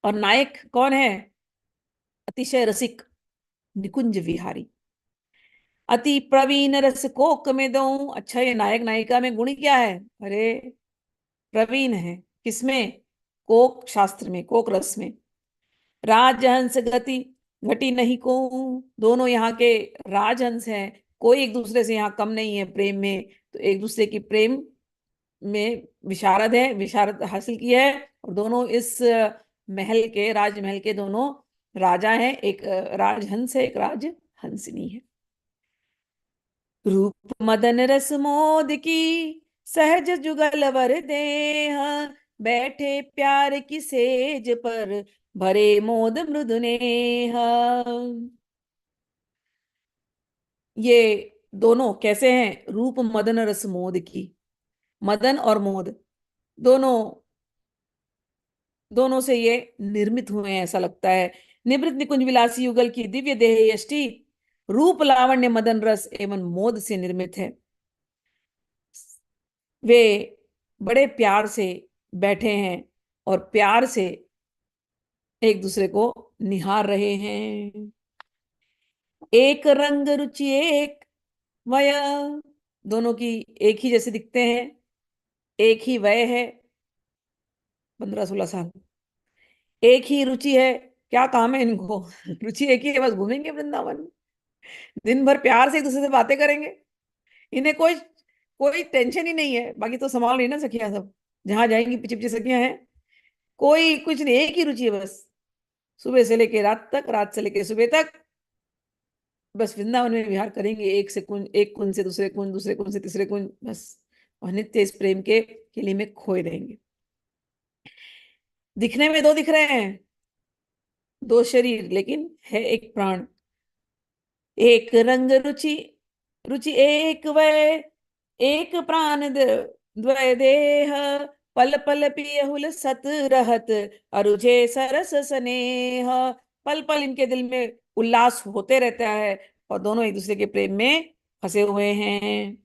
और नायक कौन है, अतिशय रसिक निकुंज विहारी। अति प्रवीण रस कोक में दो। अच्छा, ये नायक नायिका में गुण क्या है, अरे प्रवीण है किसमें, कोक शास्त्र में, कोक रस में। राजहंस गति घटी नहीं को। दोनों यहाँ के राजहंस हैं, कोई एक दूसरे से यहाँ कम नहीं है प्रेम में। तो एक दूसरे की प्रेम में विशारद है, विशारद हासिल की है। और दोनों इस महल के, राजमहल के दोनों राजा हैं। एक राजहंस है, एक राजहंसिनी है। रूप मदन रस मोद की सहज जुगल वर देह, बैठे प्यार की सेज पर भरे मोद मृदु नेह। ये दोनों कैसे हैं? रूप मदन रस मोद की, मदन और मोद दोनों, दोनों से ये निर्मित हुए हैं ऐसा लगता है। निवृत्त निकुंज विलासी युगल की दिव्य देह यष्टि, रूप लावण्य मदन रस एवं मोद से निर्मित है। वे बड़े प्यार से बैठे हैं और प्यार से एक दूसरे को निहार रहे हैं। एक रंग रुचि एक वय, दोनों की एक ही जैसे दिखते हैं, एक ही वय है, 15-16 साल। एक ही रुचि है, क्या काम है इनको? रुचि एक ही है, बस घूमेंगे वृंदावन में, दिन भर प्यार से एक दूसरे से बातें करेंगे। इन्हें कोई कोई टेंशन ही नहीं है। बाकी तो संभाल नहीं ना सखियां सब, जहां जाएंगी पीछे पीछे सखियां हैं। कोई कुछ नहीं, एक ही रुचि है बस, सुबह से लेके रात तक, रात से लेके सुबह तक, बस वृंदावन में विहार करेंगे। एक से कुंज, एक कुंज से दूसरे कुंज, दूसरे कुंज से तीसरे कुंज, बस। और नित्य इस प्रेम के किले में खोए रहेंगे। दिखने में दो दिख रहे हैं, दो शरीर, लेकिन है एक प्राण। एक रंग रुचि, रुचि एक वय, एक प्राण द्वय देह, पल पल पियहुल सत रहत, अरुझे सरस स्नेह। पल पल इनके दिल में उल्लास होते रहता है, और दोनों एक दूसरे के प्रेम में फंसे हुए हैं।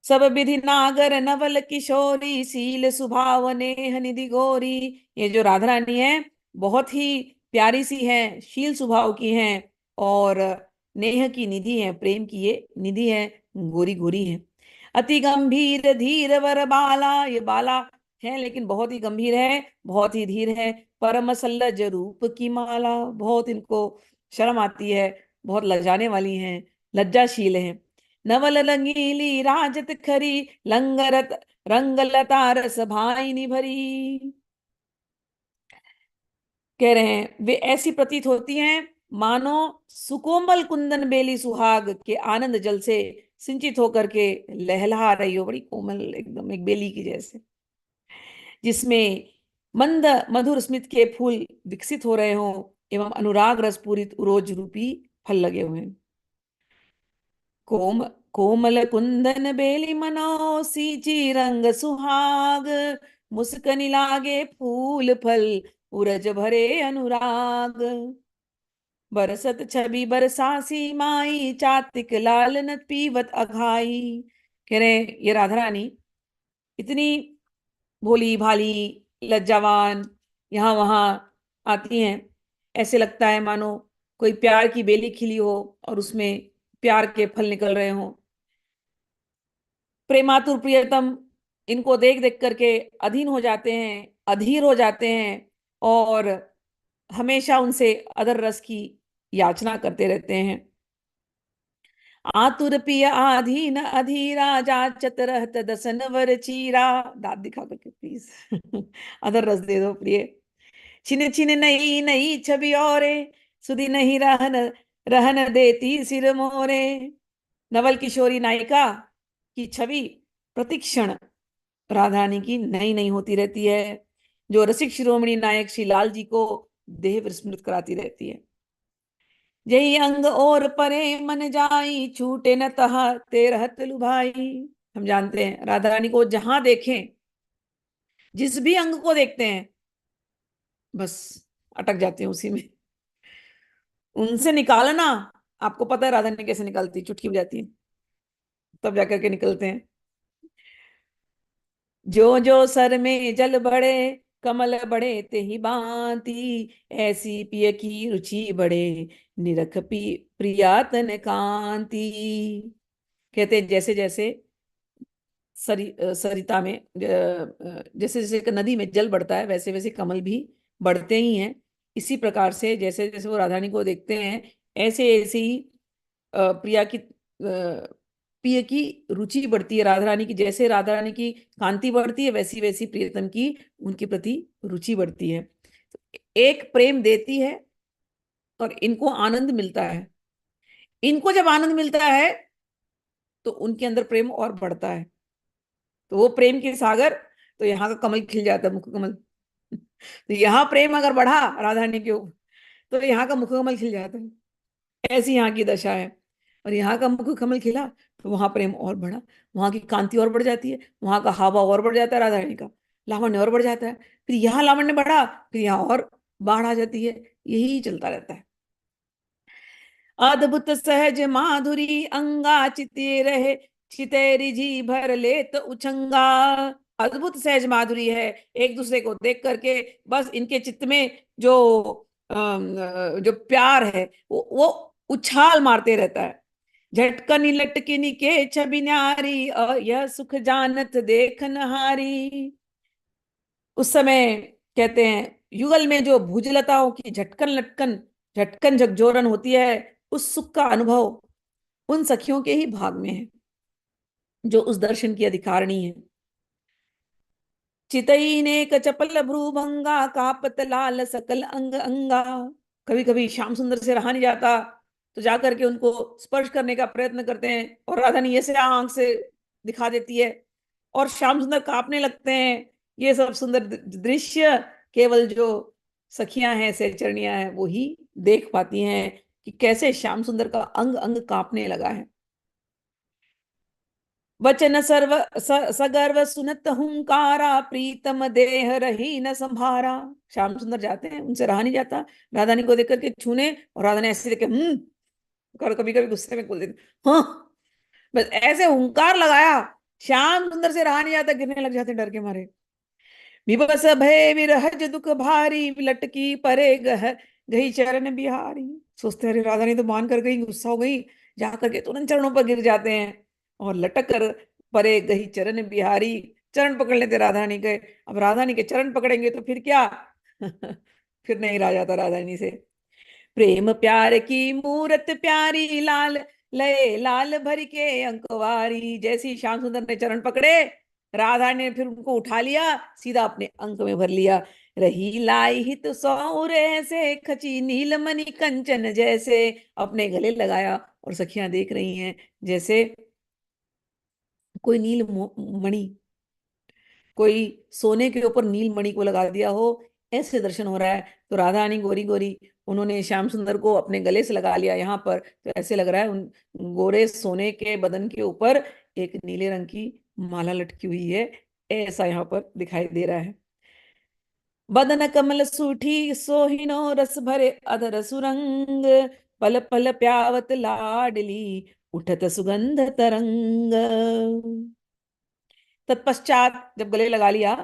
सब विधि नागर नवल किशोरी, सील सुभाव नेह निधि गोरी। ये जो राधा रानी है, बहुत ही प्यारी सी हैं, शील स्वभाव की हैं, और नेह की निधि है, प्रेम की ये निधि है, गोरी गोरी है। अति गंभीर धीर वर बाला, ये बाला है लेकिन बहुत ही गंभीर है, बहुत ही धीर है। परम सल्लज रूप की माला, बहुत इनको शर्म आती है, बहुत लजाने वाली हैं, लज्जाशील हैं। नवल रंगीली राजत खरी, लंगरत रंगलता रस भाइनी भरी। कह रहे हैं वे ऐसी प्रतीत होती हैं मानो सुकोमल कुंदन बेली सुहाग के आनंद जल से सिंचित होकर के लहलहा रही हो, बड़ी कोमल एकदम, एक बेली की जैसे, जिसमें मंद मधुर स्मित के फूल विकसित हो रहे हों, एवं अनुराग रस पूरित उरोज रूपी फल लगे हुए हैं। कोम कोमल कुंदन बेली मनो, सींची रंग सुहाग, मुस्कनी लागे फूल फल, उरज भरे अनुराग। बरसत छवि बरसासी माई, चातिक लाल न पीवत अघाई। कह रहे ये राधा रानी इतनी भोली भाली, लज्जावान, यहाँ वहां आती हैं, ऐसे लगता है मानो कोई प्यार की बेली खिली हो और उसमें प्यार के फल निकल रहे हों। प्रेमातुर प्रियतम इनको देख देख करके अधीन हो जाते हैं, अधीर हो जाते हैं, और हमेशा उनसे अदर रस की याचना करते रहते हैं। आतुर पिय आधीन अधीरा, जाचत रहत दसन वर चीरा। दांत दिखा करके प्लीज अदर रस दे दो प्रिय। छिन छिन नई नई छवि औरे, सुधी नहीं रहन रहन देती सिर मोरे। नवल किशोरी नायिका की छवि प्रतिक्षण राधा रानी की नई नई होती रहती है, जो रसिक शिरोमणि नायक श्री लाल जी को देह विस्मृत कराती रहती है। यही अंग और परे मन जाई, छूटे न तहा ते रहत लुभाई। हम जानते हैं राधा रानी को जहां देखें, जिस भी अंग को देखते हैं, बस अटक जाते हैं उसी में। उनसे निकालना, आपको पता है राधा रानी कैसे निकलती, चुटकी बजाती है तब जाकर के निकलते हैं। जो जो सर में जल बढ़े, कमल बढ़े ते ही बांति, ऐसी पिय की रुचि बढ़े, निरख पी प्रिया तन कांति। कहते हैं जैसे जैसे सरिता में जैसे जैसे नदी में जल बढ़ता है, वैसे वैसे कमल भी बढ़ते ही हैं। इसी प्रकार से जैसे जैसे वो राधारानी को देखते हैं, ऐसे ऐसे ही प्रिया की प्रिय की रुचि बढ़ती है राधा रानी की। जैसे राधा रानी की कांति बढ़ती है, वैसी वैसी प्रियतम की उनके प्रति रुचि बढ़ती है। तो एक प्रेम देती है और इनको आनंद मिलता है। इनको जब आनंद मिलता है तो उनके अंदर प्रेम और बढ़ता है। तो वो प्रेम के सागर, तो यहाँ का कमल खिल जाता है, मुख कमल। तो यहाँ प्रेम अगर बढ़ा राधा रानी के ऊपर, तो यहाँ का मुख कमल खिल जाता है। ऐसी यहाँ की दशा है। और यहाँ का मुख कमल खिला तो वहां प्रेम और बढ़ा, वहां की कांति और बढ़ जाती है, वहां का हावा और बढ़ जाता है, राधा रानी का लावण्य और बढ़ जाता है। फिर यहाँ लावण्य बढ़ा, फिर यहाँ और बाढ़ आ जाती है। यही चलता रहता है। अद्भुत सहज माधुरी अंगा चिते रहे, चितेरी जी भर ले तो उछंगा। अद्भुत सहज माधुरी है, एक दूसरे को देख करके बस इनके चित्त में जो जो प्यार है वो उछाल मारते रहता है। झटकनी लटकिनी के छवि न्यारी, यह सुख जानत देख नहारी। उस समय कहते हैं युगल में जो भुजलताओं की झटकन लटकन, झटकन झकझोरन होती है, उस सुख का अनुभव उन सखियों के ही भाग में है, जो उस दर्शन की अधिकारिणी है। चितई ने कचपल भ्रूभंगा, कापत लाल सकल अंग अंगा। कभी कभी श्याम सुंदर से रहा नहीं जाता, तो जाकर के उनको स्पर्श करने का प्रयत्न करते हैं, और राधा ने ऐसे आंख से दिखा देती है, और श्याम सुंदर कांपने लगते हैं। ये सब सुंदर दृश्य केवल जो सखियां हैं, सहचरणियां हैं, वो ही देख पाती हैं कि कैसे श्याम सुंदर का अंग अंग कांपने लगा है। वचन सर्व सगर्व सुनत हुंकारा, प्रीतम देह रही न संभारा। श्याम सुंदर जाते हैं, उनसे रहा नहीं जाता राधानी को देख करके छूने, और राधा ने ऐसे देखे कर, कभी कभी गुस्से में बोल देते हाँ, बस ऐसे हुंकार लगाया, श्याम सुंदर से रहा नहीं जाता, गिरने लग जाते डर के मारे। विवश भय विरहज दुख भारी, लटकी परे गई चरण बिहारी। सोचते अरे राधा ने तो मान कर गई, गुस्सा हो गई, जा करके तुरंत चरणों पर गिर जाते हैं, और लटक कर परे गई चरण बिहारी, चरण पकड़ लेते राधा रानी के। अब राधा रानी के चरण पकड़ेंगे तो फिर क्या फिर नहीं रहा जाता राधा रानी से। प्रेम प्यार की मूरत प्यारी, लाल लय लाल भर के अंकवारी। जैसी श्याम सुंदर ने चरण पकड़े, राधा ने फिर उनको उठा लिया, सीधा अपने अंक में भर लिया। रही लाई हित सौरे से, खची नीलमणि कंचन जैसे। अपने गले लगाया, और सखियां देख रही हैं जैसे कोई नील मणि, कोई सोने के ऊपर नील मणि को लगा दिया हो, ऐसे दर्शन हो रहा है। तो राधा रानी गोरी गोरी, उन्होंने श्याम सुंदर को अपने गले से लगा लिया यहाँ पर, तो ऐसे लग रहा है उन गोरे सोने के बदन के ऊपर एक नीले रंग की माला लटकी हुई है, ऐसा यहाँ पर दिखाई दे रहा है। बदन कमल सूठी सोहिनो, रस भरे अधर सुरंग। पल पल प्यावत लाडली, उठत सुगंध तरंग। तत्पश्चात जब गले लगा लिया,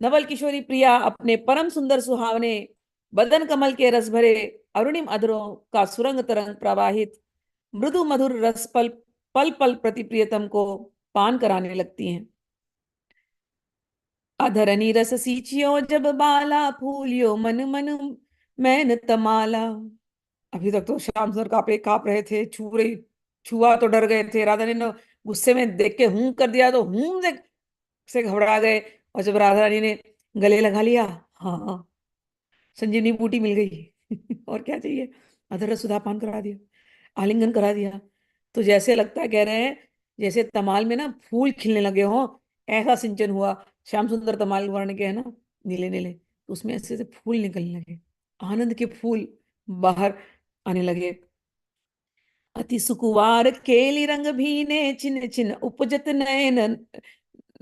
नवल किशोरी प्रिया अपने परम सुंदर सुहावने बदन कमल के रस भरे अरुणिम अधरों का सुरंग तरंग प्रवाहित मृदु मधुर रस पल पल पल प्रति प्रियतम को पान कराने लगती हैं। अधरनी रस सींचियो जब बाला, फूलियो मन मन मैन तमाला। अभी तक तो श्याम सुंदर काप रहे थे, छुआ तो डर गए थे, राधा ने गुस्से में देख के हूं कर दिया तो हूं से घबरा गए। और जब राधा रानी ने गले लगा लिया, हाँ, संजीवनी बूटी मिल गई और क्या चाहिए। अधर सुधा पान करा दिया, आलिंगन करा दिया, तो जैसे लगता है, कह रहे हैं जैसे तमाल में ना फूल खिलने लगे हो, ऐसा सिंचन हुआ। श्याम सुंदर तमाल वर्ण के है ना, नीले नीले, तो उसमें ऐसे ऐसे फूल निकलने लगे, आनंद के फूल बाहर आने लगे। अति सुकुवार केली रंग भीने, छिन छिन उपजत नयन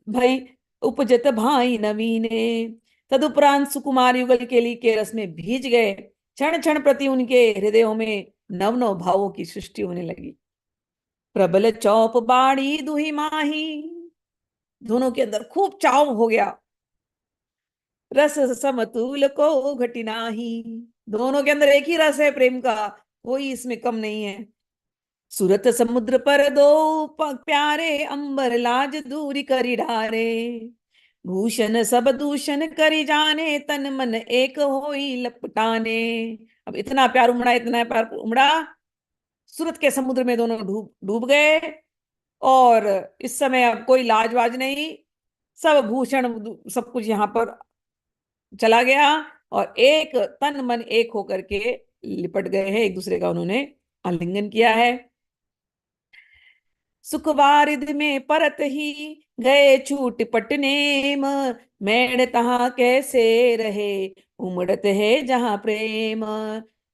भाई, उपजत भाई नवीने। तदुपरांत सुकुमार युगल केली के रस में भीज गए, क्षण क्षण प्रति उनके हृदयों में नव नव भावों की सृष्टि होने लगी। प्रबल चौप बाड़ी दुही माही, दोनों के अंदर खूब चाव हो गया। रस समतुल को घटी नाही, दोनों के अंदर एक ही रस है प्रेम का, कोई इसमें कम नहीं है। सूरत समुद्र पर दो प्यारे, अंबर लाज दूरी करी ढारे। भूषण सब दूषण करी जाने, तन मन एक होई लपटाने। अब इतना प्यार उमड़ा, इतना प्यार उमड़ा, सूरत के समुद्र में दोनों डूब डूब गए। और इस समय अब कोई लाजवाज नहीं, सब भूषण सब कुछ यहाँ पर चला गया, और एक तन मन एक होकर के लिपट गए हैं, एक दूसरे का उन्होंने आलिंगन किया है। सुखवारिध में परत ही गए छूट पटनेम, मैंने तहा कैसे रहे, उमड़त है जहां प्रेम।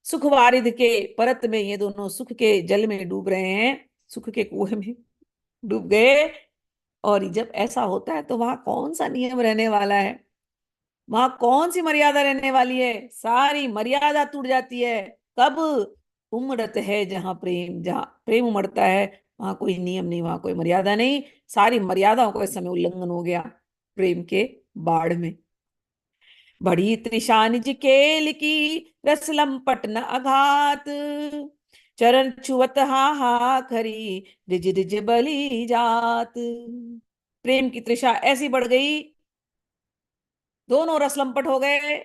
सुखवारिध के परत में ये दोनों सुख के जल में डूब रहे हैं, सुख के कुएं में डूब गए। और जब ऐसा होता है तो वहां कौन सा नियम रहने वाला है, वहां कौन सी मर्यादा रहने वाली है? सारी मर्यादा टूट जाती है। कब? उमड़त है जहां प्रेम, जहां प्रेम उमड़ता है वहां कोई नियम नहीं, वहां कोई मर्यादा नहीं। सारी मर्यादाओं का इस समय उल्लंघन हो गया प्रेम के बाढ़ में। बड़ी तृषा निज केल की, रस लंपट न अघात, चरण छुअत हा हा खरी, रिज रिज बली जात। प्रेम की तृषा ऐसी बढ़ गई, दोनों रस लंपट हो गए,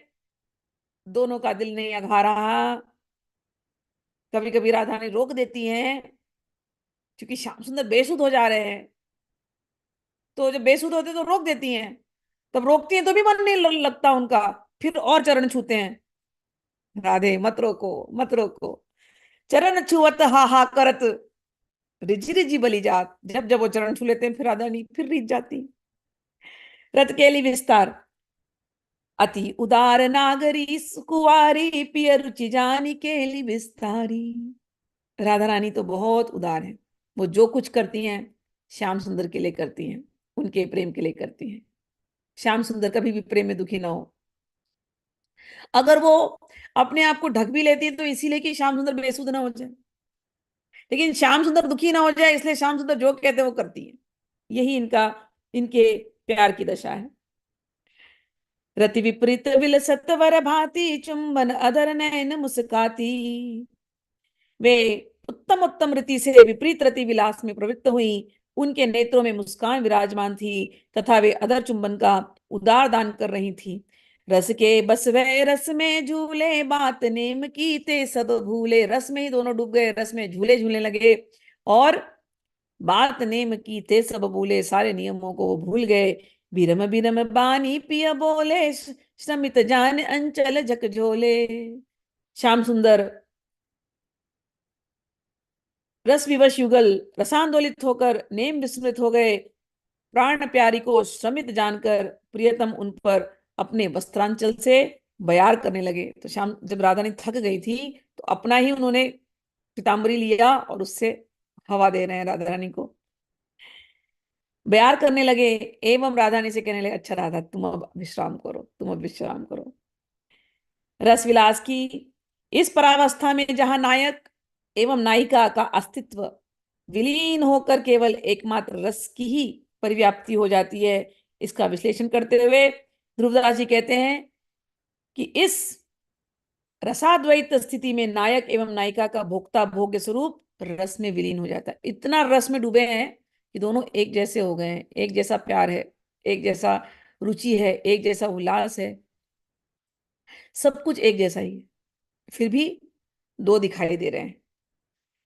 दोनों का दिल नहीं अघा रहा। कभी कभी राधा ने रोक देती हैं, क्योंकि श्याम सुंदर बेसुध हो जा रहे हैं, तो जब बेसुध होते तो रोक देती हैं। तब रोकती हैं तो भी मन नहीं लगता उनका, फिर और चरण छूते हैं, राधे मत रोको, मत रोको। चरण छुअत हा हा करत, रिझी रिझी बली जात। जब जब वो चरण छू लेते हैं फिर राधा नहीं, फिर रीझ जाती। रत केली विस्तार, अति उदार नागरी, कुंवारी पिय रुचि जानी केली विस्तारी। राधा रानी तो बहुत उदार है, वो जो कुछ करती हैं श्याम सुंदर के लिए करती हैं, उनके प्रेम के लिए करती हैं। श्याम सुंदर कभी भी प्रेम में दुखी ना हो। अगर वो अपने आप को ढक भी लेती है तो इसीलिए कि श्याम सुंदर बेसुध ना हो जाए, लेकिन श्याम सुंदर दुखी ना हो जाए इसलिए श्याम सुंदर जो कहते हैं वो करती है। यही इनका, इनके प्यार की दशा है। रति विपरीत विलसत वर भांति, चुंबन अधर नयन मुस्काती। वे उत्तम उत्तम रति से विपरीत रति विलास में प्रवृत्त हुई, उनके नेत्रों में मुस्कान विराजमान थी, तथा वे अधर चुंबन का उदार दान कर रही थी। रस के बस वे रस में झूले, बात नेम की ते सब भूले। रस में ही दोनों डूब गए, रस में झूले झूलने लगे, और बात नेम की ते सब भूले, सारे नियमों को वो भूल गए। बिरम बिरम बानी पिया बोले, श्रमित जान अंचल झकझोले। श्याम सुंदर रस विवश युगल रसांदोलित होकर नेम विस्मृत हो गए। प्राण प्यारी को श्रमित जानकर प्रियतम उन पर अपने वस्त्रांचल से बयार करने लगे। तो शाम जब राधा ने थक गई थी तो अपना ही उन्होंने पीताम्बरी लिया और उससे हवा दे रहे हैं राधा रानी को, बयार करने लगे। एवं राधा रानी से कहने लगे, अच्छा राधा तुम अब विश्राम करो, तुम अब विश्राम करो। रस विलास की इस परावस्था में जहां नायक एवं नायिका का अस्तित्व विलीन होकर केवल एकमात्र रस की ही परिव्याप्ति हो जाती है, इसका विश्लेषण करते हुए ध्रुवदास जी कहते हैं कि इस रसाद्वैत स्थिति में नायक एवं नायिका का भोक्ता भोग्य स्वरूप रस में विलीन हो जाता है। इतना रस में डूबे हैं कि दोनों एक जैसे हो गए हैं, एक जैसा प्यार है, एक जैसा रुचि है, एक जैसा उल्लास है, सब कुछ एक जैसा ही है, फिर भी दो दिखाई दे रहे हैं।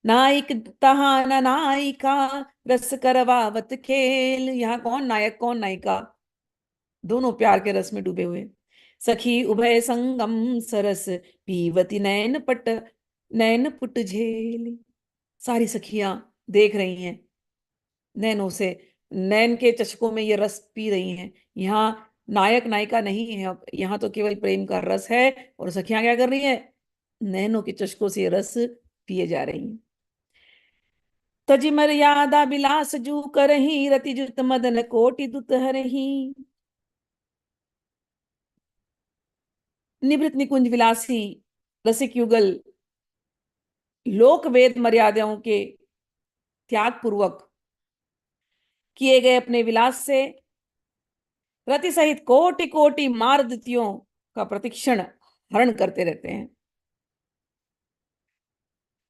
नायक तहा न नायिका, रस करवावत खेल। यहाँ कौन नायक कौन नायिका, दोनों प्यार के रस में डूबे हुए। सखी उभय संगम सरस, पीवती नैन पुट झेल। सारी सखियां देख रही हैं नैनों से, नैन के चषकों में ये रस पी रही हैं। यहाँ नायक नायिका नहीं है, अब यहाँ तो केवल प्रेम का रस है, और सखियां क्या कर रही है? नैनों के चषकों से ये रस पिए जा रही हैं। तजि मर्यादा बिलास जू करही, रति जुत मदन कोटि दुत हरही। निभृत निकुंज विलासी रसिक युगल लोक वेद मर्यादाओं के त्याग पूर्वक किए गए अपने विलास से रति सहित कोटि कोटि मार्दतियों का प्रतिक्षण हरण करते रहते हैं।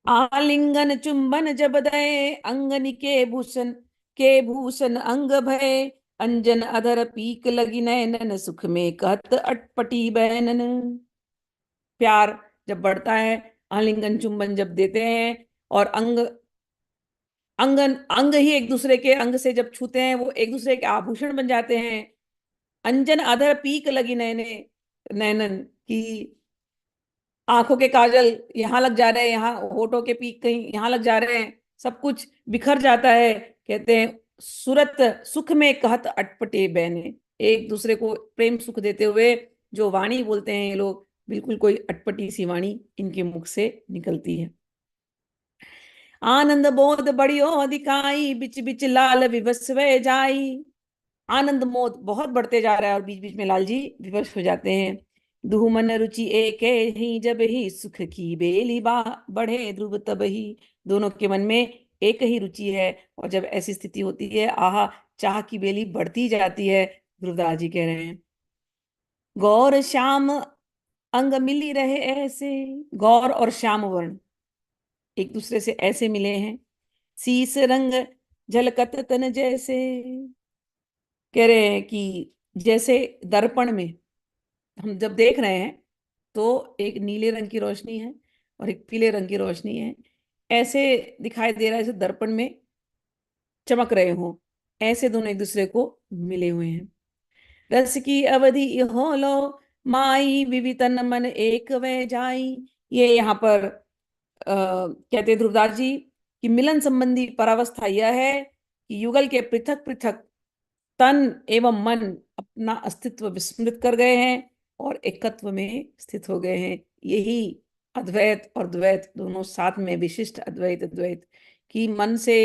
आलिंगन चुंबन जब दये, अंगनि के भूषण अंग भय, अंजन अधर पीक लगी नैनन, सुख में कहत अटपटी बैनन। प्यार जब बढ़ता है, आलिंगन चुंबन जब देते हैं, और अंगन अंग ही एक दूसरे के अंग से जब छूते हैं, वो एक दूसरे के आभूषण बन जाते हैं। अंजन अधर पीक लगी नैने, नैनन की आंखों के काजल यहाँ लग जा रहे हैं, यहाँ होठों के पीक कहीं यहाँ लग जा रहे हैं, सब कुछ बिखर जाता है। कहते हैं सूरत सुख में कहत अटपटे बहने, एक दूसरे को प्रेम सुख देते हुए जो वाणी बोलते हैं ये लोग, बिल्कुल कोई अटपटी सी वाणी इनके मुख से निकलती है। आनंद बोध बढ़ियो दिखाई, बिच बिच लाल विवश वे जाई। आनंद मोद बहुत बढ़ते जा रहा है, और बीच बीच में लाल जी विवश हो जाते हैं। दुह मन रुचि एक ही, जब ही सुख की बेली बा बढ़े ध्रुव तब ही। दोनों के मन में एक ही रुचि है, और जब ऐसी स्थिति होती है, आहा, चाह की बेली बढ़ती जाती है। ध्रुवदास जी कह रहे हैं, गौर श्याम अंग मिली रहे ऐसे। गौर और श्याम वर्ण एक दूसरे से ऐसे मिले हैं। शीस रंग झलकत तन जैसे, कह रहे हैं कि जैसे दर्पण में हम जब देख रहे हैं, तो एक नीले रंग की रोशनी है और एक पीले रंग की रोशनी है, ऐसे दिखाई दे रहा है जैसे दर्पण में चमक रहे हों। ऐसे दोनों एक दूसरे को मिले हुए हैं। रस की अवधि हो लो माई, विवितन मन एक वे जाई। ये यहाँ पर कहते हैं ध्रुवदास जी कि मिलन संबंधी परावस्था यह है कि युगल के पृथक पृथक तन एवं मन अपना अस्तित्व विस्मृत कर गए हैं और एकत्व में स्थित हो गए हैं। यही अद्वैत और द्वैत दोनों साथ में, विशिष्ट अद्वैत अद्वैत की मन से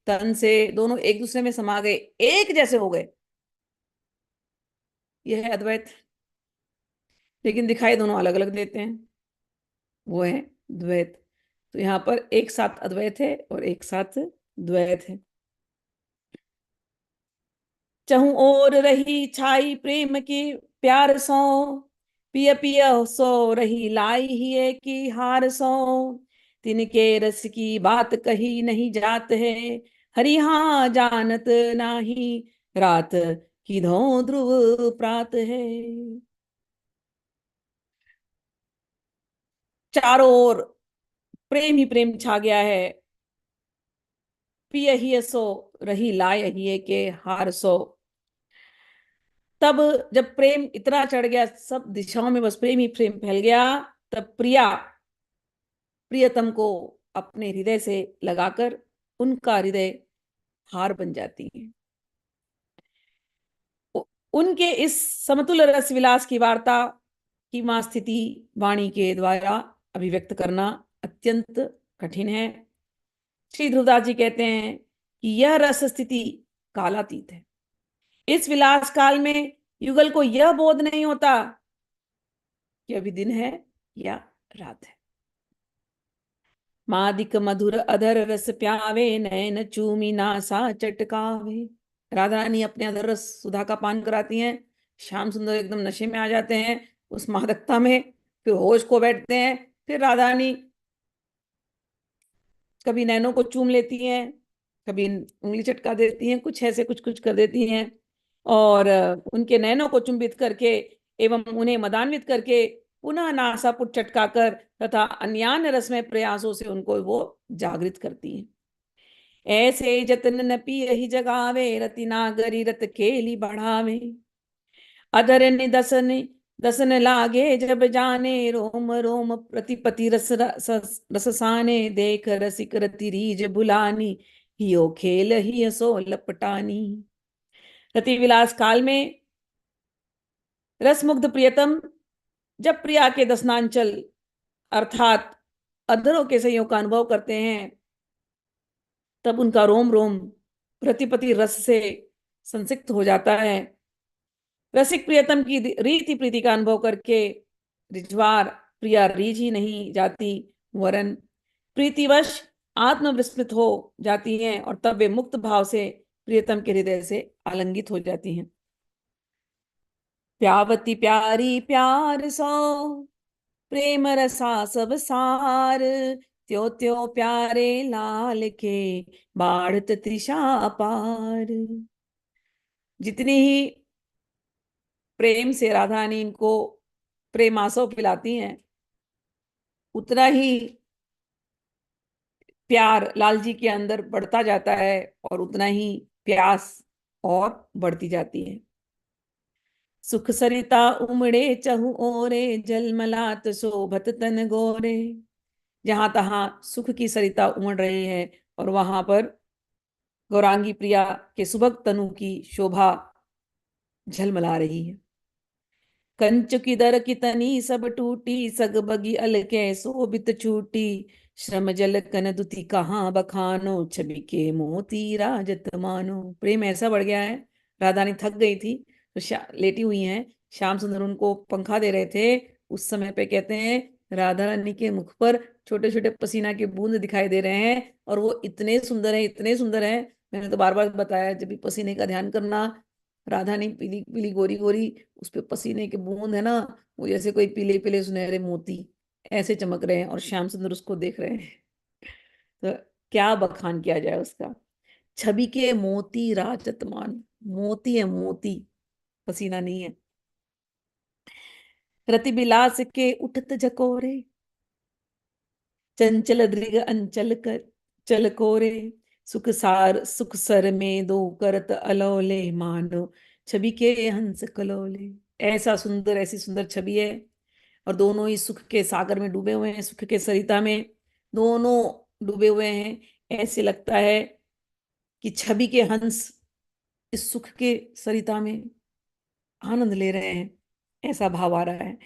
तन से दोनों एक दूसरे में समा गए, एक जैसे हो गए। यह है अद्वैत। लेकिन दिखाई दोनों अलग अलग देते हैं, वो है द्वैत। तो यहाँ पर एक साथ अद्वैत है और एक साथ द्वैत है। चहु ओर रही छाई प्रेम की प्यार सो, पिय पिय सो रही लाई ही की हार सो। तिनके रस की बात कही नहीं जात है, हरि हाँ जानत नाही रात की धो ध्रुव प्रात है। चारों ओर प्रेम ही प्रेम छा गया है। पिय ही सो रही लाय ही के हार सो। तब जब प्रेम इतना चढ़ गया, सब दिशाओं में बस प्रेम ही प्रेम फैल गया, तब प्रिया प्रियतम को अपने हृदय से लगाकर उनका हृदय हार बन जाती है। उनके इस समतुल रस विलास की वार्ता की मां स्थिति वाणी के द्वारा अभिव्यक्त करना अत्यंत कठिन है। श्री ध्रुवदास जी कहते हैं कि यह रस स्थिति कालातीत है। इस विलास काल में युगल को यह बोध नहीं होता कि अभी दिन है या रात है। मादिक मधुर अधर रस प्यावे, नैन चूमी नासा चटकावे। राधा रानी अपने अधर रस सुधा का पान कराती हैं, श्याम सुंदर एकदम नशे में आ जाते हैं उस मादकता में, फिर होश खो बैठते हैं। फिर राधा रानी कभी नैनों को चूम लेती हैं, कभी उंगली चटका देती हैं, कुछ ऐसे कुछ कुछ कर देती हैं, और उनके नैनों को चुंबित करके एवं उन्हें मदान्वित करके पुनः नासापुट चटकाकर तथा अन्यान्य रसमय प्रयासों से उनको वो जागृत करती हैं। ऐसे जतन न पियहि जगावे, रति नागरी रत खेली बढ़ावे। अधर निदसन दसन लागे जब जाने, रोम रोम प्रतिपति रससाने। देख रसिक रति रीज बुलानी, हियो खेल ही सो लपटानी। रति विलास काल में रसमुग्ध प्रियतम जब प्रिया के दसनांचल अर्थात अधरों के संयोग का अनुभव करते हैं, तब उनका रोम रोम प्रतिपति रस से संसिक्त हो जाता है। रसिक प्रियतम की रीति प्रीति का अनुभव करके रिजवार प्रिया रीझ ही नहीं जाती, वरन प्रीतिवश आत्मविस्मृत हो जाती हैं, और तब वे मुक्त भाव से प्रियतम के हृदय से आलिंगित हो जाती हैं। प्यावती प्यारी प्यार सो, प्रेम रसा सब सार। त्यो त्यो प्यारे लाल के, बाढ़त तृषा पार। जितनी ही प्रेम से राधा रानी इनको प्रेमासव पिलाती हैं, उतना ही प्यार लाल जी के अंदर बढ़ता जाता है, और उतना ही प्यास और बढ़ती जाती है। सुख सरिता उमड़े चहु ओरे, जलमलात शोभत तन गोरे। जहां तहां सुख की सरिता उमड़ रही है, और वहां पर गौरांगी प्रिया के सुभग तनु की शोभा झलमला रही है। कंच की दर की तनी सब टूटी, सग बगी अलके शोभित छूटी। श्रम जल कन दुति कहाँ बखानो, छवि के मोती राजत मानो। प्रेम ऐसा बढ़ गया है, राधानी थक गई थी तो लेटी हुई हैं, श्याम सुंदर उनको पंखा दे रहे थे। उस समय पे कहते हैं राधा रानी के मुख पर छोटे छोटे पसीना के बूंद दिखाई दे रहे हैं, और वो इतने सुंदर है, इतने सुंदर है। मैंने तो बार बार बताया, जब भी पसीने का ध्यान करना, राधा ने पीली पीली गोरी गोरी, उस पे पसीने के बूंद है ना, वो जैसे कोई पीले पीले सुनहरे मोती ऐसे चमक रहे हैं, और श्याम सुंदर उसको देख रहे हैं। तो क्या बखान किया जाए उसका। छवि के मोती राजतमान, मोती है मोती, पसीना नहीं है। रति बिलास के उठत झकोरे, चंचल दृग अंचल कर चल कोरे। सुख सार सुख सर में दो करत अलोले, मानो छवि के हंस कलोले। ऐसा सुंदर, ऐसी सुंदर छवि है, और दोनों ही सुख के सागर में डूबे हुए हैं, सुख के सरिता में दोनों डूबे हुए हैं। ऐसे लगता है कि छवि के हंस इस सुख के सरिता में आनंद ले रहे हैं, ऐसा भाव आ रहा है।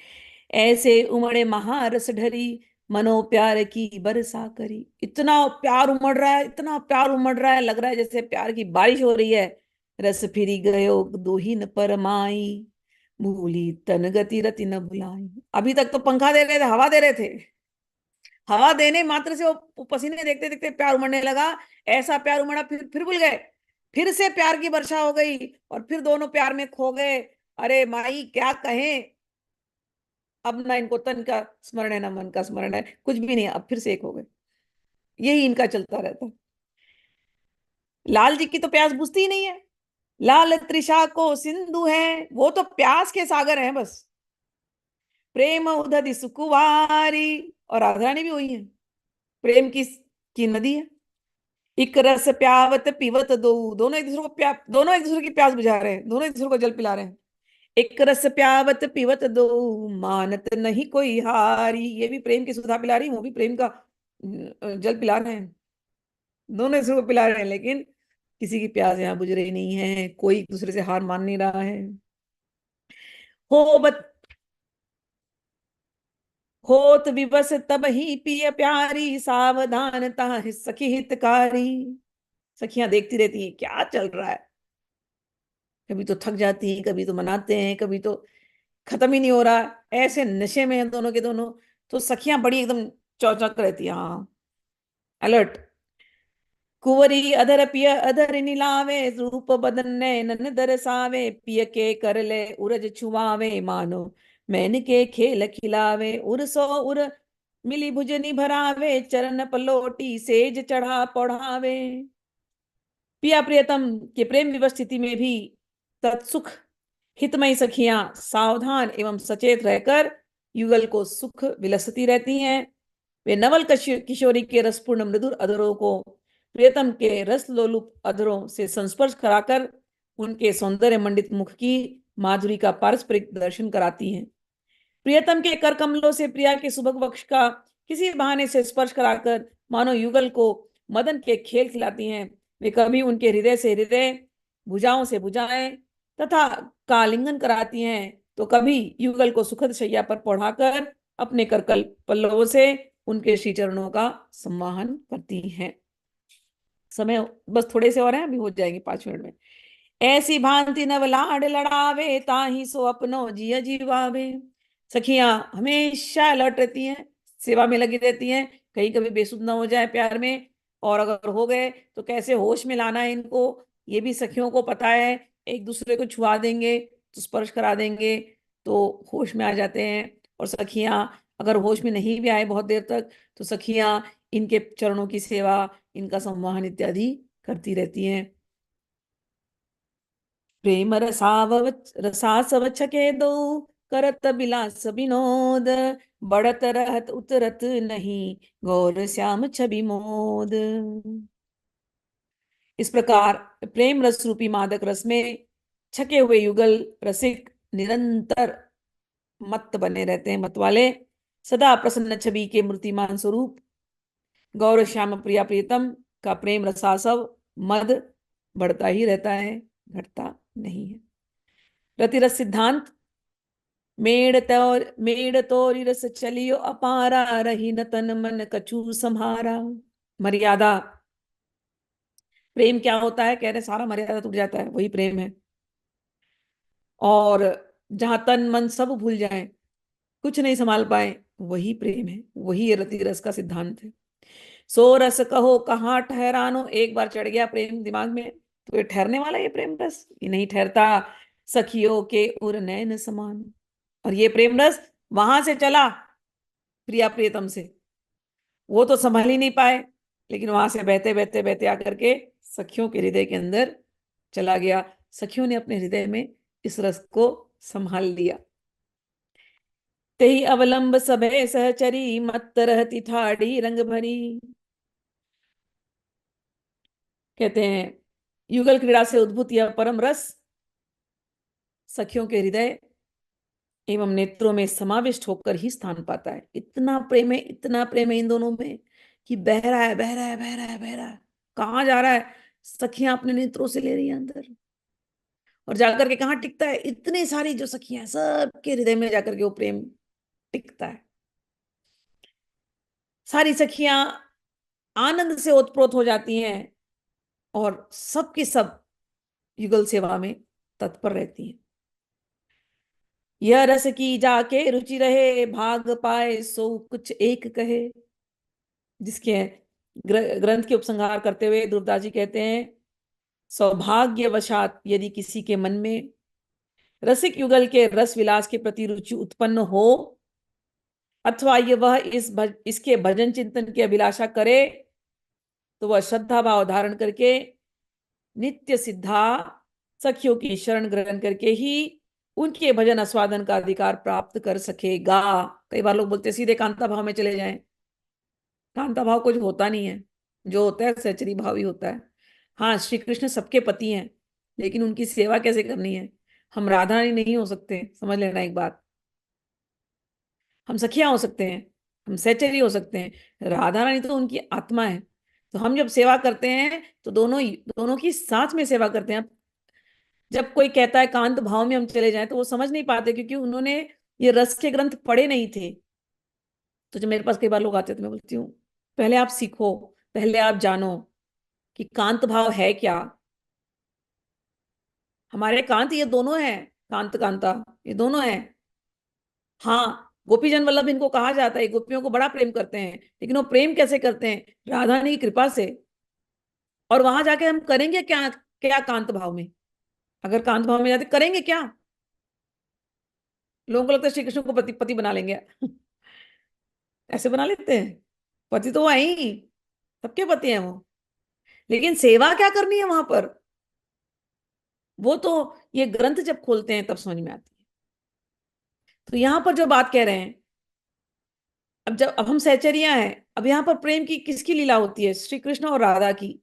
ऐसे उमड़े महारस ढरी, मनो प्यार की बरसा करी। इतना प्यार उमड़ रहा है, इतना प्यार उमड़ रहा है, लग रहा है जैसे प्यार की बारिश हो रही है। रस फिरी गयो दुहिन परमाई, भूली तन गति रति न भुलाई। अभी तक तो पंखा दे रहे थे, हवा दे रहे थे, हवा देने मात्र से वो पसीने देखते देखते प्यार उमड़ने लगा। ऐसा प्यार उमड़ा, फिर भूल गए, फिर से प्यार की वर्षा हो गई, और फिर दोनों प्यार में खो गए। अरे माई क्या कहें, अब ना इनको तन का स्मरण है, ना मन का स्मरण है, कुछ भी नहीं, अब फिर से एक हो गए। यही इनका चलता रहता है। लाल जी की तो प्यास बुझती ही नहीं है। लाल त्रिषा को सिंधु है, वो तो प्यास के सागर हैं बस। प्रेम उदधि सुकुवारी, और राधा रानी भी वही है, प्रेम की नदी है। इक रस प्यावत पीवत दो, दोनों एक दूसरे को दोनों एक दूसरे की प्यास बुझा रहे हैं, दोनों एक दूसरे को जल पिला रहे हैं। एक रस प्यावत पीवत दो, मानत नहीं कोई हारी। ये भी प्रेम की सुधा पिला रही, वो भी प्रेम का जल पिला रहे हैं, दोनों एक दूसरे को पिला रहे हैं, लेकिन किसी की प्यास यहाँ बुझ रही नहीं है, कोई एक दूसरे से हार मान नहीं रहा है। हो बत होत विवश तब ही पिय प्यारी, सावधान ताहि सखी हितकारी। सखियां देखती रहती हैं क्या चल रहा है, कभी तो थक जाती हैं, कभी तो मनाते हैं, कभी तो खत्म ही नहीं हो रहा, ऐसे नशे में हैं दोनों के दोनों। तो सखियां बड़ी एकदम चौचक रहती हैं, हाँ, अलर्ट। कुंवरी अधर पिय अधर नीलावे, रूप बदन नैनन दरसावे। पिय के कर ले उरज छुआवे, मानो मैन के खेल खिलावे। उर सो उर मिली भुजनी भरावे, चरण पलोटी सेज चढ़ा पढ़ावे। पिया प्रियतम के प्रेम विवश स्थिति में भी तत्सुख हितमयी सखियां सावधान एवं सचेत रहकर युगल को सुख विलसती रहती हैं। वे नवल किशोरी के रसपूर्ण मृदुर अधरों को प्रियतम के रस लोलुप अधरों से संस्पर्श कराकर उनके सौंदर्य मंडित मुख की माधुरी का पारस्परिक दर्शन कराती हैं। प्रियतम के कर कमलों से प्रिया के सुभग वक्ष का किसी बहाने से स्पर्श कराकर मानो युगल को मदन के खेल खिलाती हैं। वे कभी उनके हृदय से हृदय, भुजाओं से भुजाएं तथा कालिंगन कराती हैं, तो कभी युगल को सुखद शैया पर पढ़ाकर अपने करकल पल्लवों से उनके श्री चरणों का सम्माहन करती हैं। समय बस थोड़े से और हैं, अभी हो जाएंगे 5 मिनट में। ऐसी भांति नव लाड लड़ावे, ताही सो अपनो जिय जीवावे। सखियां हमेशा अलर्ट रहती हैं, सेवा में लगी रहती हैं, कहीं कभी बेसुध ना हो जाए प्यार में, और अगर हो गए तो कैसे होश में लाना है इनको, ये भी सखियों को पता है। एक दूसरे को छुआ देंगे तो स्पर्श करा देंगे तो होश में आ जाते हैं। और सखियां अगर होश में नहीं भी आए बहुत देर तक, तो सखियां इनके चरणों की सेवा, इनका सम्मान इत्यादि करती रहती हैं। प्रेम रसासव छके दो, करत बिलास विनोद, बढ़त रहत उतरत नहीं, गौर श्याम छवि मोद। इस प्रकार प्रेम रस रूपी मादक रस में छके हुए युगल रसिक निरंतर मत्त बने रहते हैं, मत वाले, सदा प्रसन्न छवि के मूर्तिमान स्वरूप गौर श्याम प्रिया प्रियतम का प्रेम रसासव मद बढ़ता ही रहता है, घटता नहीं है। रतिरस सिद्धांत, मेड़ तोरी रस चलियो अपारा, रही न तन मन कछु सम्हारा। मर्यादा, प्रेम क्या होता है, कह रहे सारा मर्यादा टूट जाता है, वही प्रेम है। और जहां तन मन सब भूल जाए, कुछ नहीं संभाल पाए, वही प्रेम है, वही रति रस का सिद्धांत है। सो रस कहो कहाँ ठहरानो, एक बार चढ़ गया प्रेम दिमाग में तो ये ठहरने वाला, ये प्रेम रस ये नहीं ठहरता। सखियों के उर नैन समान, और ये प्रेम रस वहां से चला प्रिया प्रियतम से, वो तो संभाल ही नहीं पाए, लेकिन वहां से बहते बहते बहते आकर के सखियों के हृदय के अंदर चला गया। सखियों ने अपने हृदय में इस रस को संभाल लिया। तेहि अवलंब सभे सहचरी, मत रहती ठाड़ी रंग भरी। कहते हैं युगल क्रीड़ा से उद्भूत यह परम रस सखियों के हृदय एवं नेत्रों में समाविष्ट होकर ही स्थान पाता है। इतना प्रेम है, इतना प्रेम है इन दोनों में कि बह रहा है, बह रहा है, बह रहा है, बह रहा है, कहाँ जा रहा है, सखियां अपने नेत्रों से ले रही हैं अंदर, और जाकर के कहाँ टिकता है, इतनी सारी जो सखियां हैं सबके हृदय में जाकर के वो प्रेम टिकता है। सारी सखियां आनंद से ओतप्रोत हो जाती हैं और सबकी सब युगल सेवा में तत्पर रहती हैं। यह रस की जाके रुचि रहे, भाग पाए सो कुछ एक कहे। जिसके ग्रंथ के उपसंहार करते हुए दुर्दास जी कहते हैं, सौभाग्यवशात यदि किसी के मन में रसिक युगल के रस विलास के प्रति रुचि उत्पन्न हो, अथवा ये वह इसके भजन चिंतन की अभिलाषा करे, तो वह श्रद्धा भाव धारण करके नित्य सिद्धा सखियों की शरण ग्रहण करके ही उनके भजन आस्वादन का अधिकार प्राप्त कर सकेगा। कई बार लोग बोलते सीधे कांता भाव में चले जाएं, कांता भाव कुछ होता नहीं है, जो होता है सहचरी भाव ही होता है। हाँ, श्री कृष्ण सबके पति हैं, लेकिन उनकी सेवा कैसे करनी है, हम राधा रानी नहीं हो सकते, समझ लेना एक बात। हम सखियां हो सकते हैं, हम सहचरी हो सकते हैं, राधा रानी तो उनकी आत्मा है। तो हम जब सेवा करते हैं तो दोनों की साथ में सेवा करते हैं। जब कोई कहता है कांत भाव में हम चले जाएं, तो वो समझ नहीं पाते, क्योंकि उन्होंने ये रस के ग्रंथ पढ़े नहीं थे। तो जब मेरे पास कई बार लोग आते हैं तो मैं बोलती हूँ, पहले आप सीखो, पहले आप जानो कि कांत भाव है क्या। हमारे कांत ये दोनों हैं, कांत कांता ये दोनों हैं। हाँ, गोपीजन वल्लभ इनको कहा जाता है, गोपियों को बड़ा प्रेम करते हैं, लेकिन वो प्रेम कैसे करते हैं, राधा रानी की कृपा से। और वहां जाके हम करेंगे क्या, क्या कांत भाव में, अगर कांत भाव में जाते करेंगे क्या, लोगों को लगता है श्री कृष्ण को पति पति बना लेंगे ऐसे बना लेते हैं, पति तो वो है ही, सबके पति हैं वो, लेकिन सेवा क्या करनी है वहां पर, वो तो ये ग्रंथ जब खोलते हैं तब समझ में आती है। तो यहां पर जो बात कह रहे हैं, अब हम सहचरिया हैं, अब यहाँ पर प्रेम की किसकी लीला होती है, श्री कृष्ण और राधा की।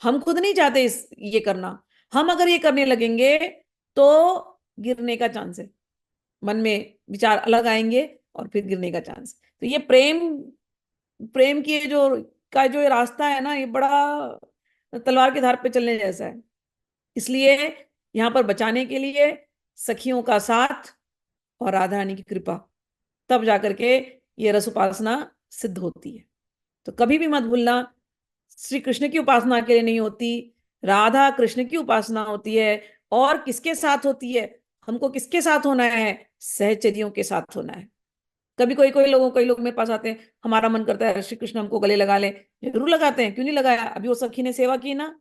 हम खुद नहीं चाहते ये करना, हम अगर ये करने लगेंगे तो गिरने का चांस है, मन में विचार अलग आएंगे और फिर गिरने का चांस। तो ये प्रेम प्रेम की जो ये रास्ता है ना, ये बड़ा तलवार की धार पे चलने जैसा है। इसलिए यहाँ पर बचाने के लिए सखियों का साथ और राधा रानी की कृपा, तब जाकर के ये रस उपासना सिद्ध होती है। तो कभी भी मत भूलना, श्री कृष्ण की उपासना के लिए नहीं होती, राधा कृष्ण की उपासना होती है। और किसके साथ होती है, हमको किसके साथ होना है, सहचरियों के साथ होना है। कभी कई लोग मेरे पास आते हैं, हमारा मन करता है श्री कृष्ण हमको गले लगा ले, जरूर लगाते हैं, क्यों नहीं लगाया। अभी वो सखी ने सेवा की ना,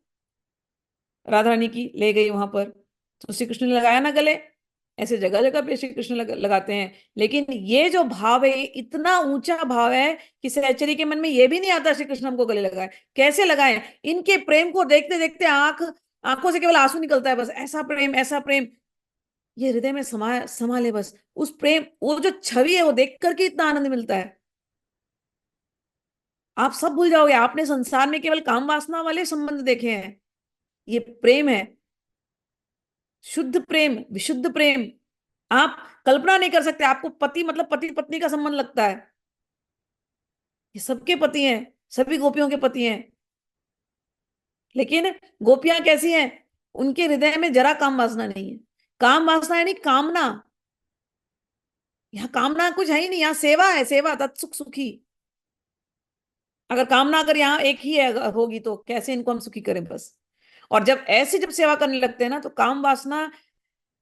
राधा रानी की ले गई वहां पर, तो श्री कृष्ण ने लगाया ना गले। ऐसे जगह जगह पे श्री कृष्ण लगाते हैं, लेकिन ये जो भाव है, इतना ऊंचा भाव है कि सहचरी के मन में ये भी नहीं आता श्री कृष्ण हमको गले लगाए, कैसे लगाए। इनके प्रेम को देखते देखते आंख आंखों से केवल आंसू निकलता है, बस ऐसा प्रेम, ऐसा प्रेम। ये हृदय में समा ले बस। उस प्रेम, वो जो छवि है वो देख करके इतना आनंद मिलता है, आप सब भूल जाओगे। आपने संसार में केवल काम वासना वाले संबंध देखे हैं, ये प्रेम है, शुद्ध प्रेम, विशुद्ध प्रेम। आप कल्पना नहीं कर सकते, आपको पति मतलब पति पत्नी का संबंध लगता है, ये सबके पति हैं, सभी गोपियों के पति हैं। लेकिन गोपियां कैसी हैं? उनके हृदय में जरा काम वासना नहीं है। काम वासना यानी कामना, यहाँ कामना कुछ है ही नहीं, यहाँ सेवा है, सेवा तत्सुख सुखी। अगर कामना अगर यहाँ एक ही है, अगर होगी तो कैसे इनको हम सुखी करें बस। और जब ऐसी जब सेवा करने लगते हैं ना, तो काम वासना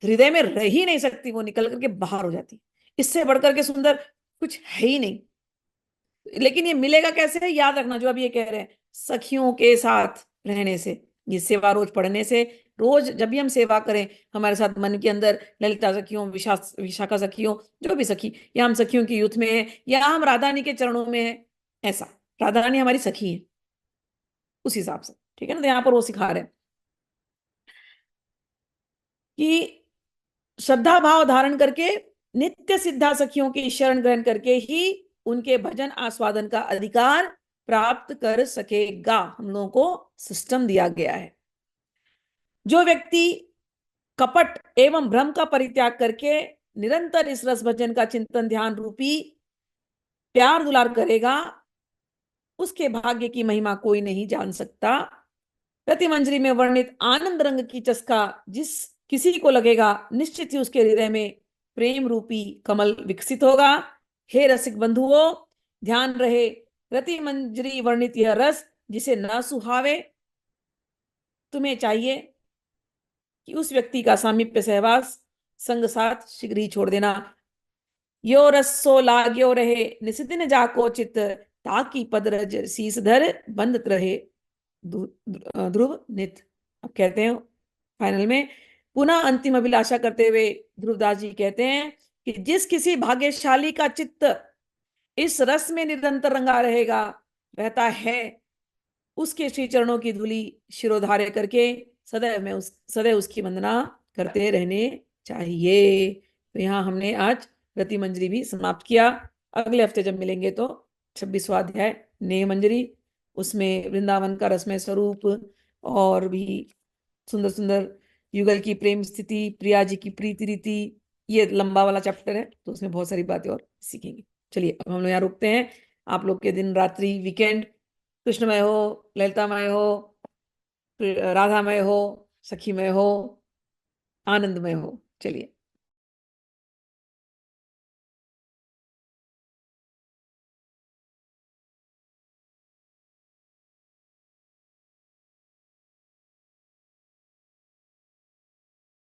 हृदय में रह ही नहीं सकती, वो निकल करके बाहर हो जाती। इससे बढ़कर के सुंदर कुछ है ही नहीं। लेकिन ये मिलेगा कैसे? याद रखना जो अभी ये कह रहे हैं, सखियों के साथ रहने से, ये सेवा रोज पढ़ने से। रोज जब भी हम सेवा करें, हमारे साथ मन के अंदर ललिता सखियों, विशाखा सखियों, जो भी सखी, या हम सखियों के युद्ध में है, या हम राधा रानी के चरणों में है, ऐसा। राधा रानी हमारी सखी है उस हिसाब से, ठीक है ना। तो यहाँ पर वो सिखा रहे हैं कि श्रद्धा भाव धारण करके नित्य सिद्धा सखियों की शरण ग्रहण करके ही उनके भजन आस्वादन का अधिकार प्राप्त कर सकेगा। हम लोगों को सिस्टम दिया गया है। जो व्यक्ति कपट एवं भ्रम का परित्याग करके निरंतर इस रस भजन का चिंतन ध्यान रूपी प्यार दुलार करेगा, उसके भाग्य की महिमा कोई नहीं जान सकता। रति मंजरी में वर्णित आनंद रंग की चस्का जिस किसी को लगेगा, निश्चित ही उसके हृदय में प्रेम रूपी कमल विकसित होगा। हे रसिक बंधुओं, ध्यान रहे, रति मंजरी वर्णित यह रस जिसे न सुहावे, तुम्हें चाहिए कि उस व्यक्ति का सामीप्य सहवास संग साथ शीघ्र ही छोड़ देना। यो रसो लाग्यो रहे निसिदिन जाको चित, ताकि पदरज शीस धर बंदत रहे ध्रुव नित। अब कहते हैं फाइनल में, पुनः अंतिम अभिलाषा करते हुए ध्रुवदास जी कहते हैं कि जिस किसी भाग्यशाली का चित्त इस रस में निरंतर रंगा रहेगा, रहता है, उसके श्री चरणों की धूलि शिरोधार्य करके सदैव उसकी वंदना करते रहने चाहिए। तो यहाँ हमने आज रति मंजरी भी समाप्त किया। अगले हफ्ते जब मिलेंगे तो 26वां अध्याय नेय मंजरी, उसमें वृंदावन का रसमय स्वरूप और भी सुंदर सुंदर युगल की प्रेम स्थिति, प्रिया जी की प्रीति रीति, ये लंबा वाला चैप्टर है, तो उसमें बहुत सारी बातें और सीखेंगे। चलिए अब हम लोग यहाँ रुकते हैं। आप लोग के दिन रात्रि वीकेंड कृष्णमय हो, ललितामय हो, राधामय हो, सखीमय हो, आनंदमय हो। चलिए।